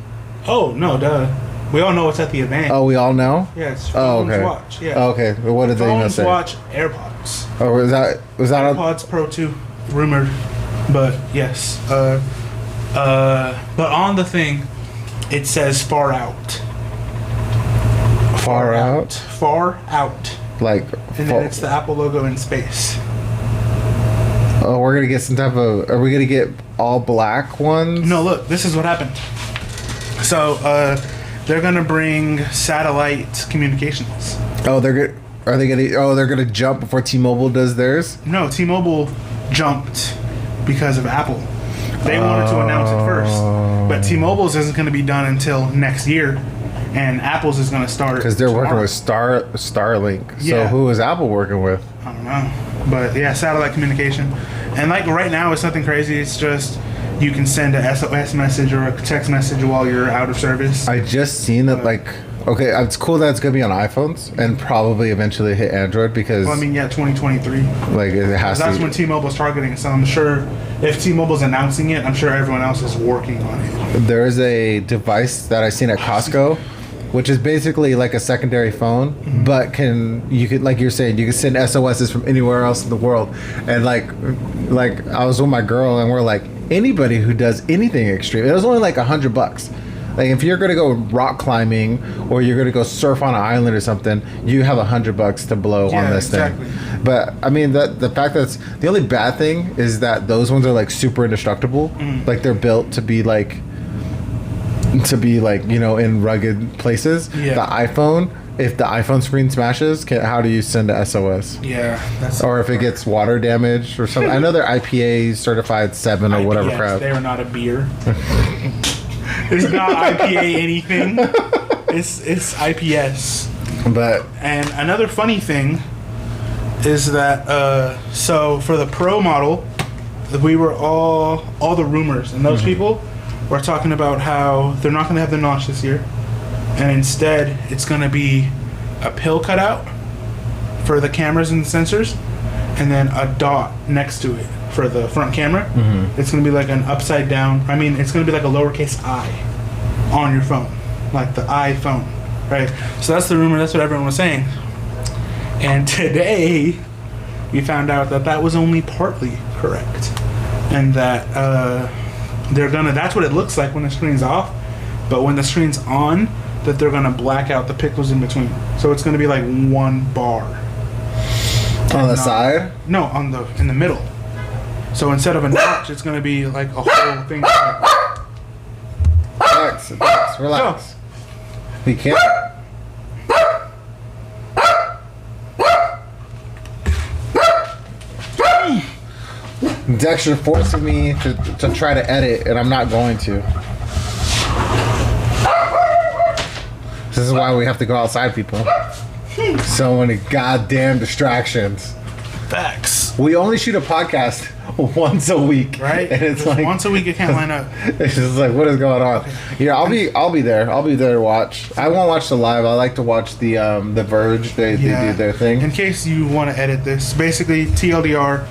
Oh no, duh. We all know what's at the event. Oh, we all know. Yeah, it's Oh, phones, okay. watch. Yeah. Oh, okay. Well, what did the email Phones, say? watch, AirPods. Oh, was that on? AirPods Pro 2, rumored, but yes. But on the thing, it says far out. Far out? Far out. Like, And then it's the Apple logo in space. oh, we're gonna get some type of. Are we gonna get all black ones? No, look, this is what happened. So, they're gonna bring satellite communications. Oh, they're good. Are they gonna? Oh, they're gonna jump before T-Mobile does theirs. No, T-Mobile jumped because of Apple. They wanted to announce it first, but T-Mobile's isn't going to be done until next year, and Apple's is going to start Because they're working tomorrow. with Starlink. So Yeah. who is Apple working with? I don't know, but yeah, satellite communication, and like right now it's nothing crazy. It's just you can send a SOS message or a text message while you're out of service. I just seen that okay, it's cool that it's gonna be on iPhones and probably eventually hit Android because Well, I mean, yeah, 2023. like it has That's to. when T-Mobile's targeting. So I'm sure if T-Mobile's announcing it, I'm sure everyone else is working on it. There is a device that I seen at Costco, which is basically like a secondary phone, but you could like you're saying, you can send SOSs from anywhere else in the world. And like I was with my girl and we're like, anybody who does anything extreme, it was only like $100. Like if you're gonna go rock climbing or you're gonna go surf on an island or something, you have $100 to blow on Yeah, this exactly. thing. But I mean, the fact that's the only bad thing is that those ones are like super indestructible. Like they're built to be like in rugged places. Yeah. The iPhone, if the iPhone screen smashes, how do you send a SOS? Yeah, that's. Or if it gets water damage or something. I know they're IPA certified 7 or whatever IPS, crap. They are not a beer. It's not IPA anything. It's IPS. But And another funny thing is that so for the Pro model, we were all the rumors, and those people were talking about how they're not going to have the notch this year, and instead it's going to be a pill cutout for the cameras and the sensors, and then a dot next to it for the front camera. It's going to be like an upside down. I mean, it's going to be like a lowercase I on your phone, like the iPhone, right? So that's the rumor. That's what everyone was saying. And today, we found out that that was only partly correct, and that that's what it looks like when the screen's off, but when the screen's on, that they're gonna black out the pixels in between. So it's gonna be like one bar. on the side? No, in the middle. So instead of a notch, it's gonna be like a whole thing. Relax. We can't. Dexter forcing me to try to edit, and I'm not going to. This is why we have to go outside, people. So many goddamn distractions. Facts. We only shoot a podcast once a week, Right? And it's Just like once a week it can't line up. it's just like, what is going on? Yeah, I'll be there. I'll be there to watch. I won't watch the live. I like to watch the Verge. They do their thing. In case you want to edit this, basically TLDR,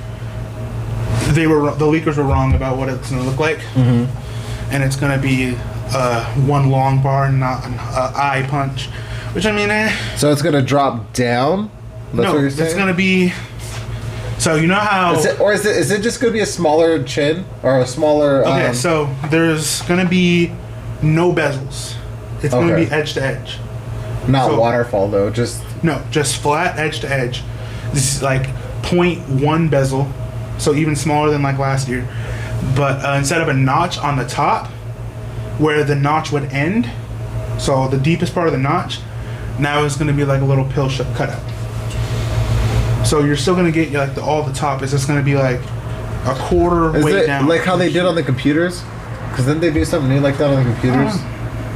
the leakers were wrong about what it's going to look like, and it's going to be one long bar, not an eye punch. Which I mean, So it's gonna drop down. That's no, what you're it's saying? going to be. So you know how? Is it just gonna be a smaller chin or a smaller? Okay, so there's going to be no bezels. It's going to Okay. be edge to edge. not so- waterfall though. Just No, just flat edge to edge. This is like 0.1 bezel, so even smaller than like last year. But instead of a notch on the top, where the notch would end, so the deepest part of the notch, now it's going to be like a little pill cutout. So you're still gonna get like all the top. It's just gonna be like a quarter Is weight it down. like how they did on the computers? Because then they do something new like that on the computers.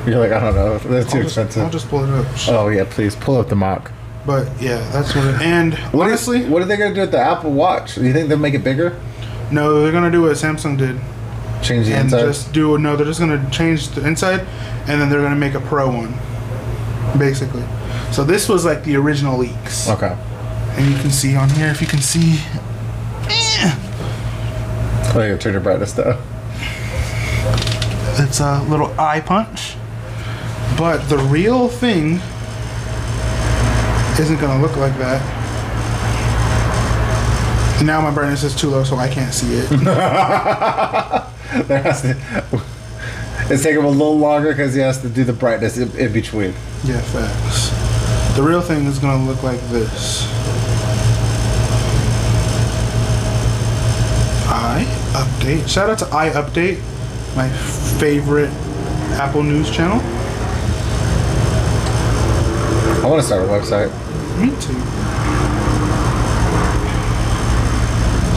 You're like, I don't know. That's too expensive. I'll just pull it up. Oh yeah, please pull up the mock. But yeah, that's what it. And honestly, what are they gonna do with the Apple Watch? Do you think they'll make it bigger? no, they're gonna do what Samsung did. Change the And inside. they're just gonna change the inside, and then they're gonna make a Pro one, basically. So this was like the original leaks, Okay. and you can see on here if you can see. Oh, you turn your brightness down. It's a little eye punch, but the real thing isn't gonna look like that. Now my brightness is too low, so I can't see it. There has to. It's taking him a little longer because he has to do the brightness in between. Yeah, facts. The real thing is gonna look like this. iUpdate. Shout out to iUpdate, my favorite Apple News channel. I want to start a website. Me too.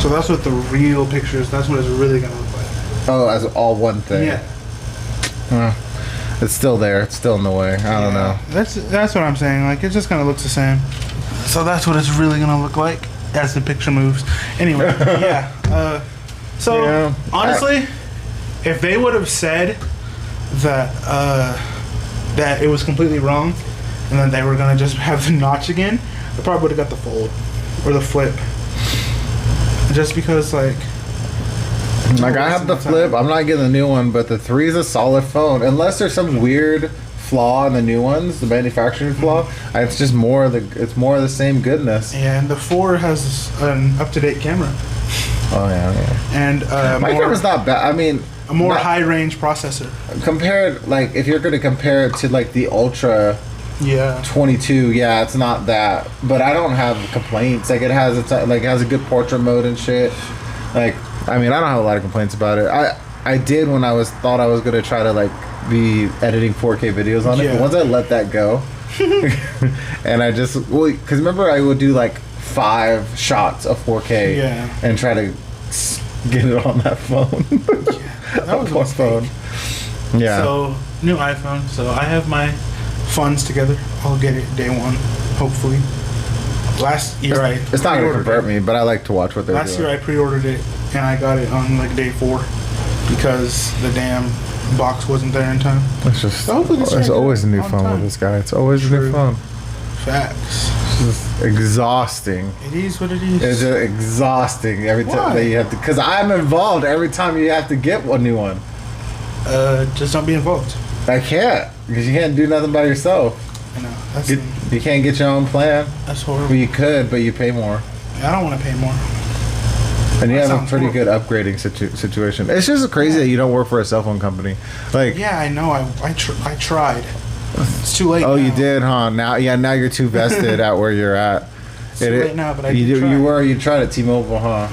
So that's what the real pictures. That's what it's really gonna look like. Oh, as all one thing. Yeah. It's still there. It's still in the way. I don't know. That's what I'm saying. Like it just kind of looks the same. So that's what it's really gonna look like as the picture moves. Anyway, yeah. So Yeah. honestly, if they would have said that that it was completely wrong, and then they were gonna just have the notch again, they probably would have got the fold or the flip. Just because, like I have the flip. I'm not getting the new one, but the 3 is a solid phone. Unless there's some weird flaw in the new ones, the manufacturing flaw. It's just more of the. It's more of the same goodness. Yeah, and the 4 has an up-to-date camera Oh yeah. and My camera's not bad. I mean, a more not- high-range processor. compared, like if you're gonna compare it to like the Ultra Yeah. 22, yeah, it's not that, but I don't have complaints. Like it has it has a good portrait mode and shit. Like I mean, I don't have a lot of complaints about it. I did when I thought I was gonna try to like be editing 4K videos on it, Yeah. but once I let that go, and I just because remember I would do like 5 shots of 4K Yeah. and try to get it on that phone. That was a Poor mistake. phone. Yeah. So, new iPhone. So, I have my funds together. I'll get it day one, hopefully. Last year I It's not gonna pre-ordered convert it. me, but I like to watch what they're Last doing. year I pre-ordered it and I got it on like day 4 because the damn box wasn't there in time. It's just So hopefully this there's year I always a get it new on phone time. with this guy. It's always a new True. phone. Facts. It's just exhausting. It is what it is. It's just exhausting every time Why? that you have to. Because I'm involved every time you have to get a new one. Just don't be involved. I can't because you can't do nothing by yourself. I know. That's You can't get your own plan. that's Well, horrible. you could, but you pay more. I don't want to pay more. And you That have a sounds pretty horrible. good upgrading situation. It's just crazy that you don't work for a cell phone company. Like, Yeah, I know. I tried. It's too late. oh, you now. did, huh? Now you're too vested at where you're at. It's too late now, but I did you try. you tried at T-Mobile, huh?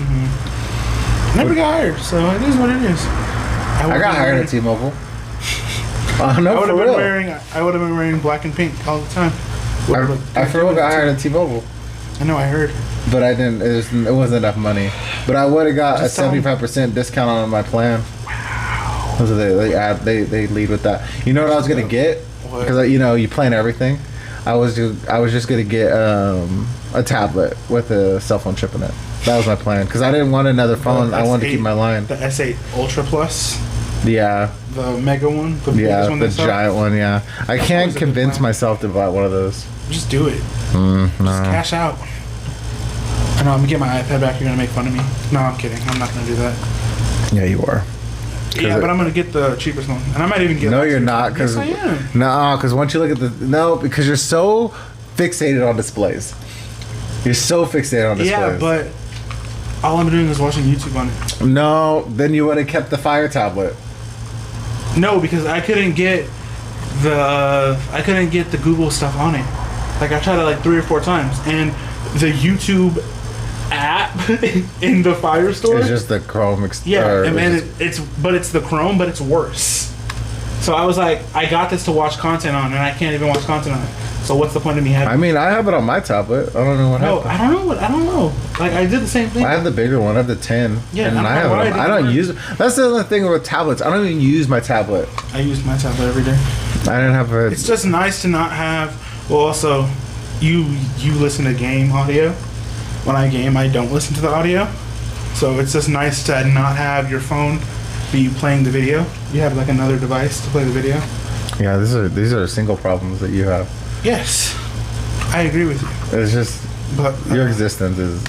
Never got hired, so it is what it is. I got hired at T-Mobile. No, I would for have been real. wearing black and pink all the time. I for real got hired at T-Mobile, I know. I heard. but I didn't. It wasn't enough money. But I would have got Just a tell 'em. 75% discount on my plan. Wow. So they lead with that. You know what I was gonna get? What? Because you plan everything. I was just gonna get a tablet with a cell phone chip in it. That was my plan because I didn't want another phone. I wanted to keep my line. The S8 Ultra Plus, Yeah, the mega one, the biggest yeah, one the they sell. giant one. Yeah, I can't was a good convince plan. myself to buy one of those. Just do it. No. Just cash out. I know. I'm gonna get my iPad back. You're gonna make fun of me. No, I'm kidding. I'm not gonna do that. Yeah, you are. Yeah, but I'm gonna get the cheapest one, and I might even get. No, that you're cheapest not. one. Because Yes, I am. no, because once you look at because you're so fixated on displays. You're so fixated on displays. Yeah, but all I'm doing is watching YouTube on it. no, then you would have kept the Fire tablet. No, because I couldn't get the Google stuff on it. Like I tried it like 3 or 4 times, and the YouTube app in the Fire Store. It's just the Chrome. Yeah, and man, it's the Chrome, but it's worse. So I was like, I got this to watch content on, and I can't even watch content on it. So what's the point of me having? I mean, I have it on my tablet. I don't know what No, happened. I don't know. Like I did the same thing. I have the bigger one. I have the 10. Yeah, and I don't know why I don't didn't use it. That's the other thing with tablets. I don't even use my tablet. I use my tablet every day. I didn't have a. It's just nice to not have. Well, also, you listen to game audio. When I game, I don't listen to the audio. So it's just nice to not have your phone be playing the video. You have like another device to play the video. Yeah, these are single problems that you have. Yes, I agree with you. It's just But your existence is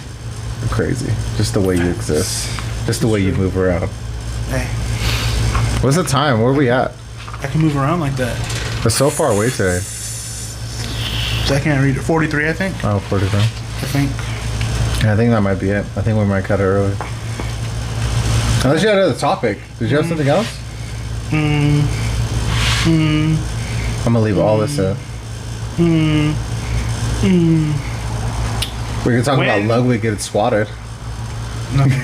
crazy. Just the way you exist. Just the way you move around. Hey, What's the time? Where are we at? I can move around like that. We're so far away today. So I can't read it. 43, I think. Oh, 43. I think. Yeah, I think that might be it. I think we might cut it early. Unless you had another topic. Did you have something else? I'm gonna leave all this in. We can talk about Ludwig getting swatted. Nothing.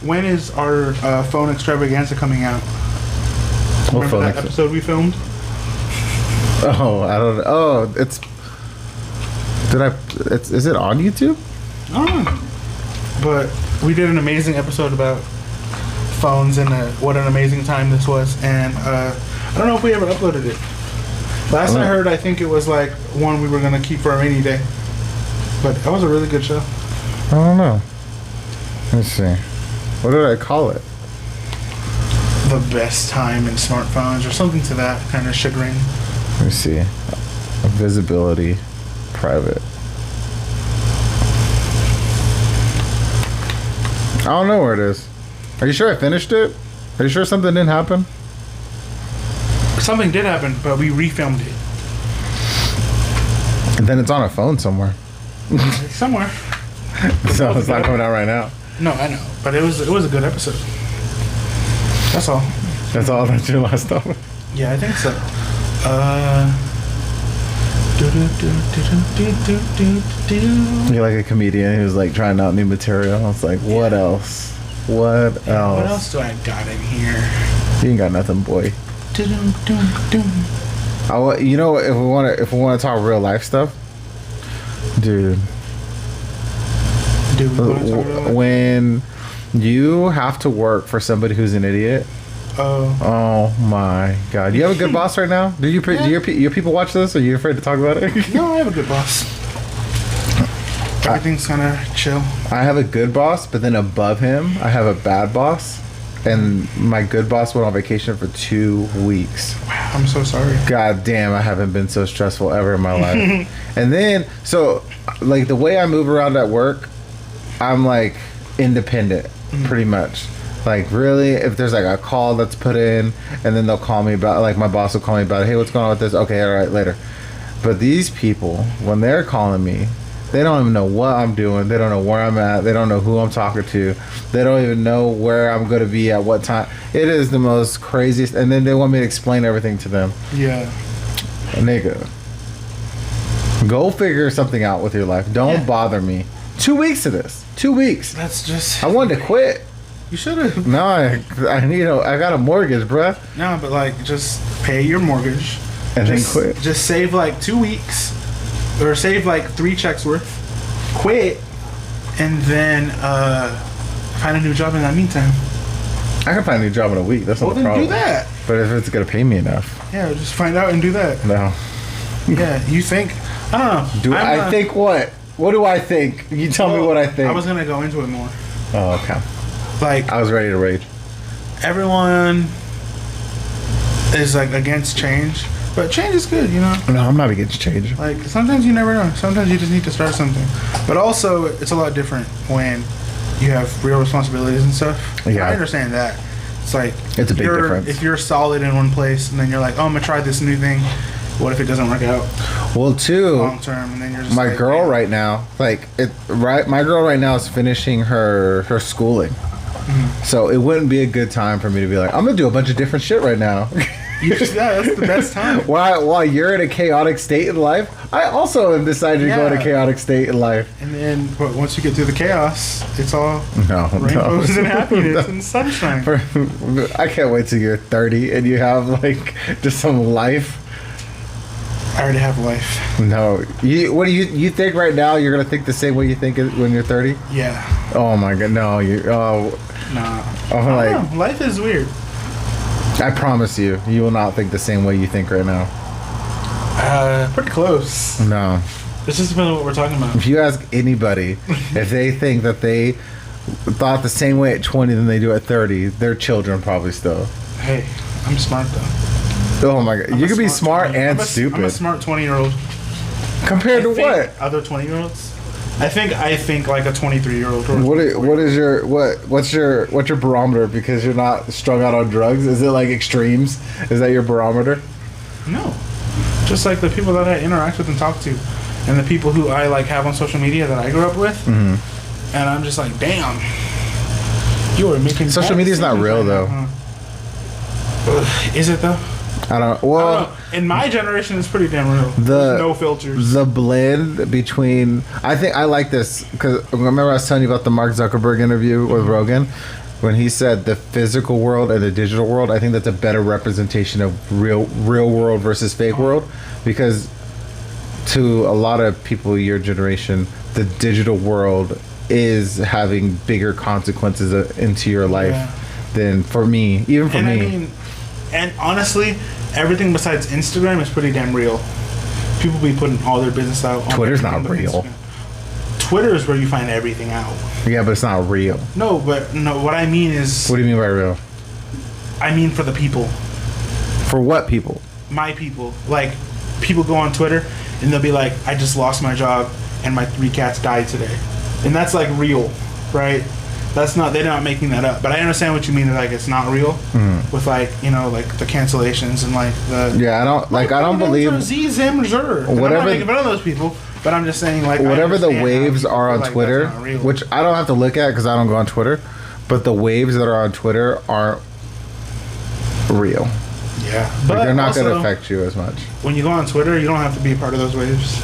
When is our phone extravaganza coming out? What Remember phone that episode we filmed? Oh, I don't know. Oh, it's. Is it on YouTube? Oh. But we did an amazing episode about phones and what an amazing time this was. And I don't know if we ever uploaded it. Last I heard, I think it was like one we were going to keep for a rainy day. But that was a really good show. I don't know. Let's see. What did I call it? The best time in smartphones or something to that kind of chagrin. Let me see. Visibility. Private. I don't know where it is. Are you sure I finished it? Are you sure something didn't happen? Something did happen, but we refilmed it. And then it's on a phone somewhere. Somewhere. So it's not coming out right now. No, I know. But it was a good episode. That's all. That's all that you last time. Yeah, I think so. You're like a comedian who's like trying out new material. I was like, what else? What else? What else do I got in here? You ain't got nothing, boy. You know, if we want to talk real life stuff, dude. When you have to work for somebody who's an idiot. Oh my God! You have a good boss right now. Do your people watch this? Are you afraid to talk about it? No, I have a good boss. Everything's kind of chill. I have a good boss, but then above him, I have a bad boss, and my good boss went on vacation for 2 weeks. Wow, I'm so sorry. God damn, I haven't been so stressful ever in my life. And then, so like the way I move around at work, I'm like independent, pretty much. Like really, if there's like a call that's put in, and then they'll call me about, like my boss will call me about, hey, what's going on with this? Okay, all right, later. But these people, when they're calling me, they don't even know what I'm doing. They don't know where I'm at. They don't know who I'm talking to. They don't even know where I'm going to be at what time. It is the most craziest. And then they want me to explain everything to them. Yeah. Nigga, go figure something out with your life. Don't bother me. 2 weeks of this. 2 weeks. That's just. I wanted to quit. You should have. No, I got a mortgage, bruh. No, but like, just pay your mortgage. And then quit. Just save like 2 weeks. Or save like 3 checks worth. Quit. And then find a new job in that meantime. I can find a new job in a week. That's not the problem. Well, then do that. But if it's going to pay me enough. Yeah, just find out and do that. No. Yeah, you think? I don't know. I think what? What do I think? You tell me what I think. I was gonna go into it more. Oh, okay. Like, I was ready to rage. Everyone is like against change, but change is good, you know? No, I'm not against change. Like, sometimes you never know. Sometimes you just need to start something. But also, it's a lot different when you have real responsibilities and stuff. Yeah. I understand that. It's like, it's a big difference. If you're solid in one place and then you're like, oh, I'm gonna try this new thing. What if it doesn't work out? Well, too, long term, and then you're just my girl right now, my girl right now is finishing her schooling. Mm-hmm. So it wouldn't be a good time for me to be like, I'm gonna do a bunch of different shit right now. That's the best time. While you're in a chaotic state in life, I also have decided to go in a chaotic state in life. And then, but once you get through the chaos, it's all rainbows and happiness and sunshine. I can't wait till you're 30 and you have like just some life. I already have life. No, what do you think right now? You're gonna think the same way you think when you're 30? Yeah. Oh my god, no, you. Oh, Nah. I'm like, I don't know. Life is weird. I promise you, you will not think the same way you think right now. Pretty close. No. This just depends on what we're talking about. If you ask anybody if they think that they thought the same way at 20 than they do at 30, they're children probably still. Hey, I'm smart though. Oh my god, you can be smart 20. and stupid. I'm a smart 20-year-old. Compared to what? Other 20-year-olds? I think like a 23-year-old. What's your barometer? Because you're not strung out on drugs. Is it like extremes? Is that your barometer? No, just like the people that I interact with and talk to, and the people who I like have on social media that I grew up with. Mm-hmm. And I'm just like, damn, you are making. Social media is not real though. Is it though? I don't. Well, I don't know. In my generation, it's pretty damn real. There's no filters. The blend between, I think I like this because remember I was telling you about the Mark Zuckerberg interview with Rogan when he said the physical world and the digital world. I think that's a better representation of real world versus fake world, because to a lot of people your generation, the digital world is having bigger consequences into your life than for me. Even for me. I mean, and honestly, everything besides Instagram is pretty damn real. People be putting all their business out on Twitter's not real. Instagram. Twitter is where you find everything out. Yeah, but it's not real. No, what I mean is... What do you mean by real? I mean for the people. For what people? My people. Like, people go on Twitter and they'll be like, I just lost my job and my 3 cats died today. And that's like real, right? That's not, they're not making that up. But I understand what you mean, like it's not real. Mm-hmm. With like, you know, like the cancellations and like the... Yeah, I don't believe... Whatever. I'm not making fun of those people, but I'm just saying like... Whatever the waves are on Twitter, which I don't have to look at because I don't go on Twitter, but the waves that are on Twitter aren't real. Yeah. But like, they're not going to affect you as much. When you go on Twitter, you don't have to be a part of those waves.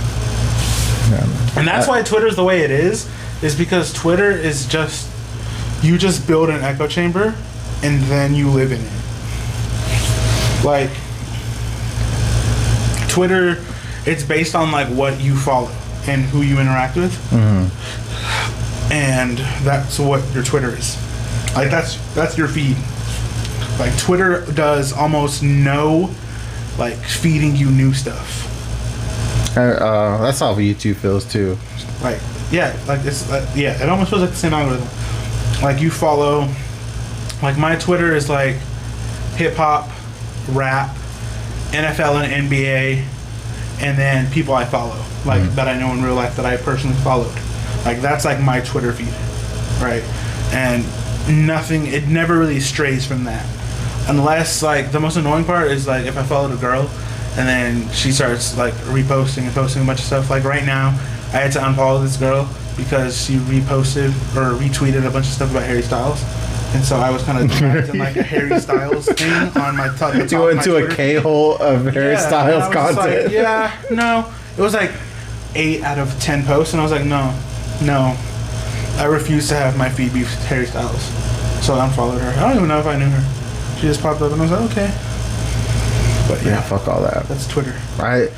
Yeah. And that's why Twitter's the way it is because Twitter is just... You just build an echo chamber, and then you live in it. Like, Twitter, it's based on, like, what you follow and who you interact with. Mm-hmm. And that's what your Twitter is. Like, that's your feed. Like, Twitter does almost no, like, feeding you new stuff. That's how YouTube feels, too. Like, yeah, like, it's, it almost feels like the same algorithm. Like you follow, like my Twitter is like hip hop, rap, NFL and NBA, and then people I follow, like that I know in real life that I personally followed. Like that's like my Twitter feed, right? And it never really strays from that. Unless like the most annoying part is like if I followed a girl and then she starts like reposting and posting a bunch of stuff. Like right now, I had to unfollow this girl because she reposted or retweeted a bunch of stuff about Harry Styles, and so I was kind of trapped in like a Harry Styles thing on my top. You went into a K-hole of Harry Styles content. No, it was like 8 out of 10 posts, and I was like, no, I refuse to have my feed be Harry Styles, so I unfollowed her. I don't even know if I knew her. She just popped up, and I was like, okay. But yeah, fuck all that. That's Twitter. I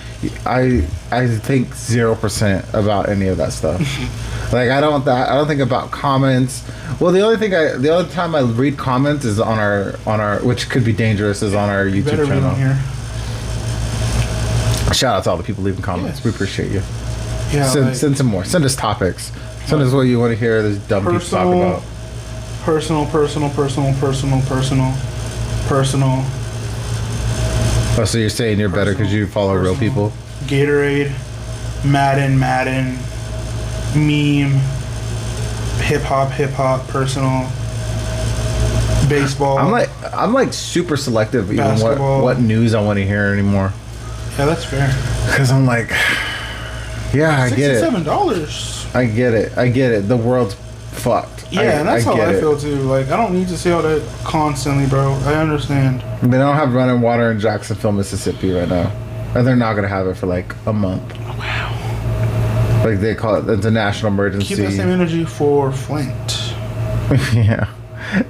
think 0% about any of that stuff. Like I don't think about comments. Well, the only time I read comments is on our which could be dangerous, is on our YouTube channel. Here. Shout out to all the people leaving comments. Yes. We appreciate you. Yeah. Send some more. Send us topics. Send us what you want to hear these dumb people talk about. Personal. Oh, so you're saying you're better because you follow real people? Gatorade, Madden, meme, hip hop, personal, baseball. I'm like super selective even what news I want to hear anymore. Yeah, that's fair. Because I'm like, yeah, I get it. $67. I get it. The world's fucked. Yeah, and that's how I feel too. Like, I don't need to see all that constantly, bro. I understand. They don't have running water in Jacksonville, Mississippi right now. And they're not going to have it for like a month. Wow. Like they call it, it's a national emergency. Keep that same energy for Flint. Yeah.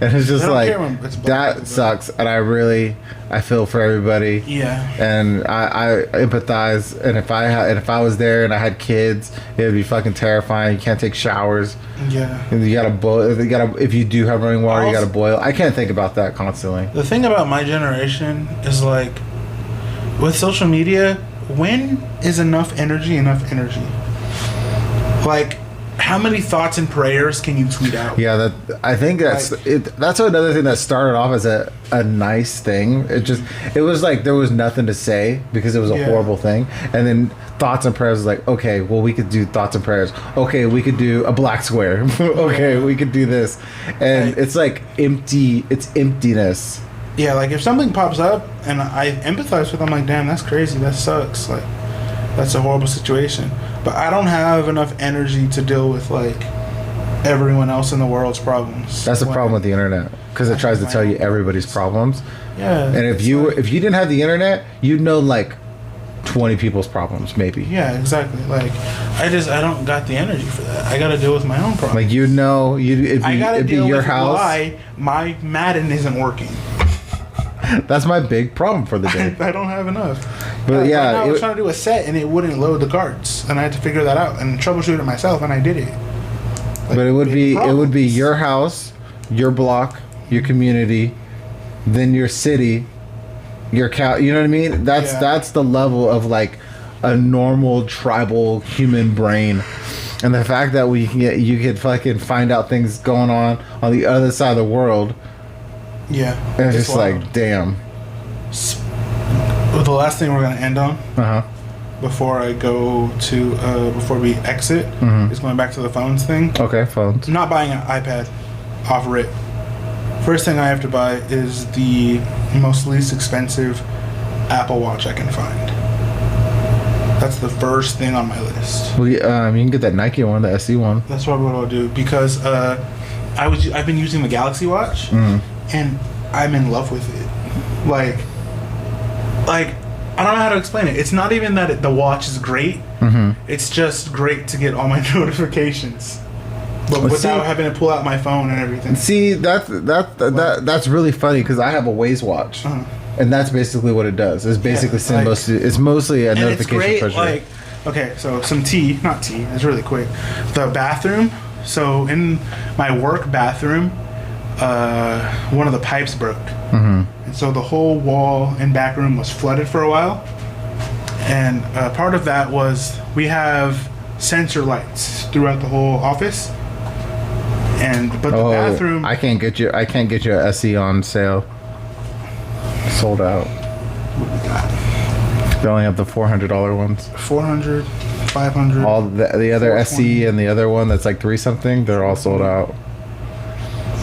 And it's just They don't like care when it's black that people. sucks, and I feel for everybody. Yeah. And I empathize. And if I was there and I had kids, it would be fucking terrifying. You can't take showers. Yeah. And you gotta boil. If you do have running water, you Also- gotta boil. I can't think about that constantly. The thing about my generation is like, with social media, when is enough energy enough energy? Like, how many thoughts and prayers can you tweet out? Yeah, I think that's Like- it. That's another thing that started off as a nice thing. It was like there was nothing to say because it was a Yeah. horrible thing, and then thoughts and prayers was like, okay, well we could do thoughts and prayers. Okay, we could do a black square. Okay, we could do this, and Right. it's like empty. It's emptiness. Yeah, like if something pops up and I empathize with, I'm like, damn, that's crazy. That sucks. Like, that's a horrible situation. But I don't have enough energy to deal with like everyone else in the world's problems. That's the problem with the internet because it tries to tell you everybody's problems. Yeah. And if you didn't have the internet, you'd know like 20 people's problems maybe. Yeah, exactly. Like, I don't got the energy for that. I got to deal with my own problems. Like you'd know it'd I got to be deal your with house. why my Madden isn't working. That's my big problem for the day. I don't have enough. But Right yeah, now I was trying to do a set and it wouldn't load the cards, and I had to figure that out and troubleshoot it myself, and I did it. Like, but it would big be problems. your house, your block, your community, then your city, your cow. You know what I mean? That's the level of like a normal tribal human brain. And the fact that you could fucking find out things going on the other side of the world, Yeah. and it's just wild. like, damn. Well, the last thing we're gonna end on Uh huh. before I go to before we exit is going back to the phones thing. Okay, phones. I'm not buying an iPad off rip. First thing I have to buy is the most least expensive Apple Watch I can find. That's the first thing on my list. Well, you can get that Nike one, the SE one. That's probably what I'll do because I've been using the Galaxy Watch and I'm in love with it. Like I don't know how to explain it. It's not even that the watch is great. It's just great to get all my notifications, but Well, without see- having to pull out my phone and everything. See, that's really funny because I have a Waze watch, and that's basically what it does. It's basically it's mostly a And it's notification great. pusher. Like, okay, so some tea, not tea. It's really quick. The bathroom. So in my work bathroom, one of the pipes broke. And so the whole wall and back room was flooded for a while. And part of that was we have sensor lights throughout the whole office. But the bathroom, I can't get you a SE on sale. Sold out. what we got? They only have the $400 ones. 400, 500. All the other 420. SE and the other one that's like 3 something, they're all sold out.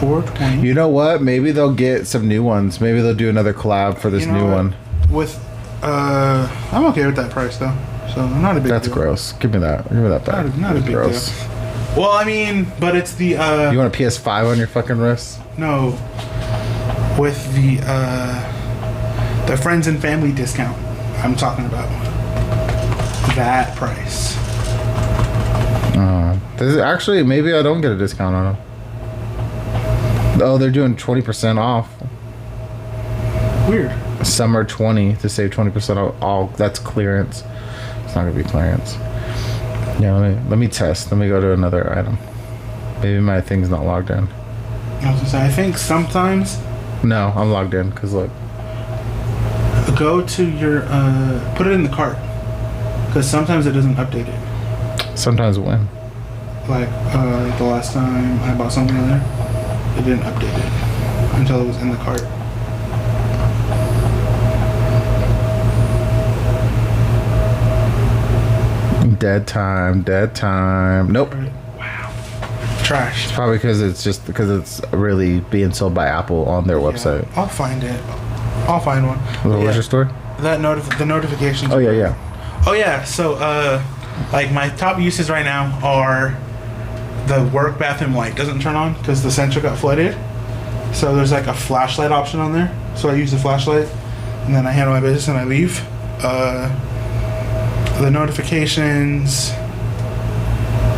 420. You know what? Maybe they'll get some new ones. Maybe they'll do another collab for this You know new what? one. With I'm okay with that price though. So not a big That's deal. gross. Give me that. Give me that back. Not a That's big gross. deal. Well, I mean, but it's the You want a PS5 on your fucking wrist? no, with the friends and family discount. I'm talking about that price. Actually, maybe I don't get a discount on them. Oh, they're doing 20% off. Weird. Summer 20 to save 20% off. All that's clearance. It's not gonna be clearance. Yeah, let me test. Let me go to another item. Maybe my thing's not logged in. I was gonna say, I think sometimes No, I'm logged in. Cause look, go to your put it in the cart because sometimes it doesn't update it. sometimes when. Like the last time I bought something in there, it didn't update it until it was in the cart. Dead time. Nope. Wow. Trash. Probably because it's really being sold by Apple on their website. Yeah, I'll find it. I'll find one. What was Yeah. your store? That the notifications. Oh yeah. Oh yeah. So like my top uses right now are the work bathroom light doesn't turn on because the sensor got flooded. So there's like a flashlight option on there. So I use the flashlight and then I handle my business and I leave. The notifications.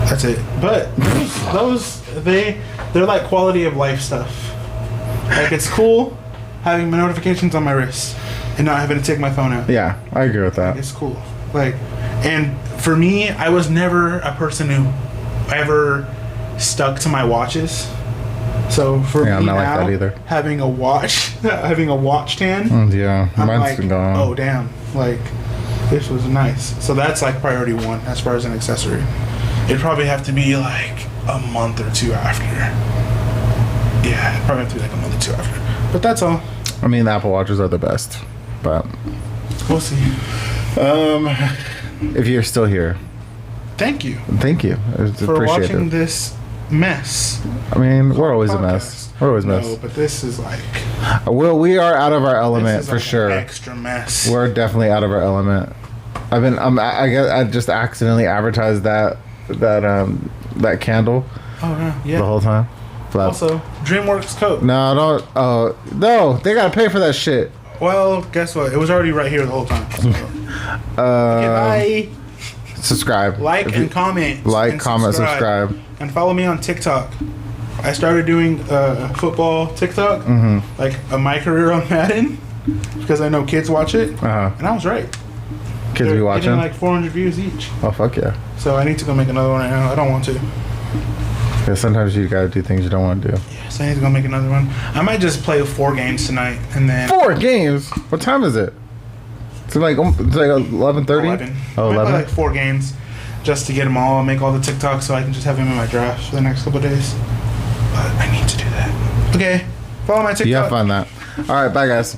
That's it. But they're like quality of life stuff. Like, it's cool having my notifications on my wrist and not having to take my phone out. Yeah, I agree with that. It's cool. Like, and for me, I was never a person who ever stuck to my watches. So for me I'm not now, like that either. having a watch, having a watch stand, Yeah, I'm mine's like, been going on. oh damn, like this was nice. So that's like priority one as far as an accessory. It'd probably have to be like a month or two after. Yeah, it'd probably have to be like a month or two after. But that's all. I mean, the Apple Watches are the best, but We'll see. if you're still here, Thank you thank you. I for appreciate watching it. this mess. I mean, we're always a podcast. mess. We're always a No, mess. but this is like Well, we are out of our this element is for like sure. an extra mess. We're definitely out of our element. I've been. I guess I just accidentally advertised that candle Oh yeah. the whole time. But Also, DreamWorks Coke. no, don't. Oh no, they gotta pay for that shit. Well, guess what? It was already right here the whole time. So. Okay, bye. Subscribe. Like If and you- comment. Like, and comment, subscribe. And follow me on TikTok. I started doing football TikTok, like my career on Madden, because I know kids watch it, Uh-huh. and I was right. Kids They're be watching. getting like 400 views each. Oh fuck yeah. So I need to go make another one right now. I don't want to. Yeah, sometimes you gotta do things you don't want to do. So I need to go make another one. I might just play 4 games tonight, and then 4 games. What time is it? It's like 11:30. 11. Oh, I might play 11. like 4 games, just to get them all, and make all the TikToks, so I can just have them in my drafts for the next couple of days. But I need to do that. Okay, follow my TikTok. You have fun that. All right, bye guys.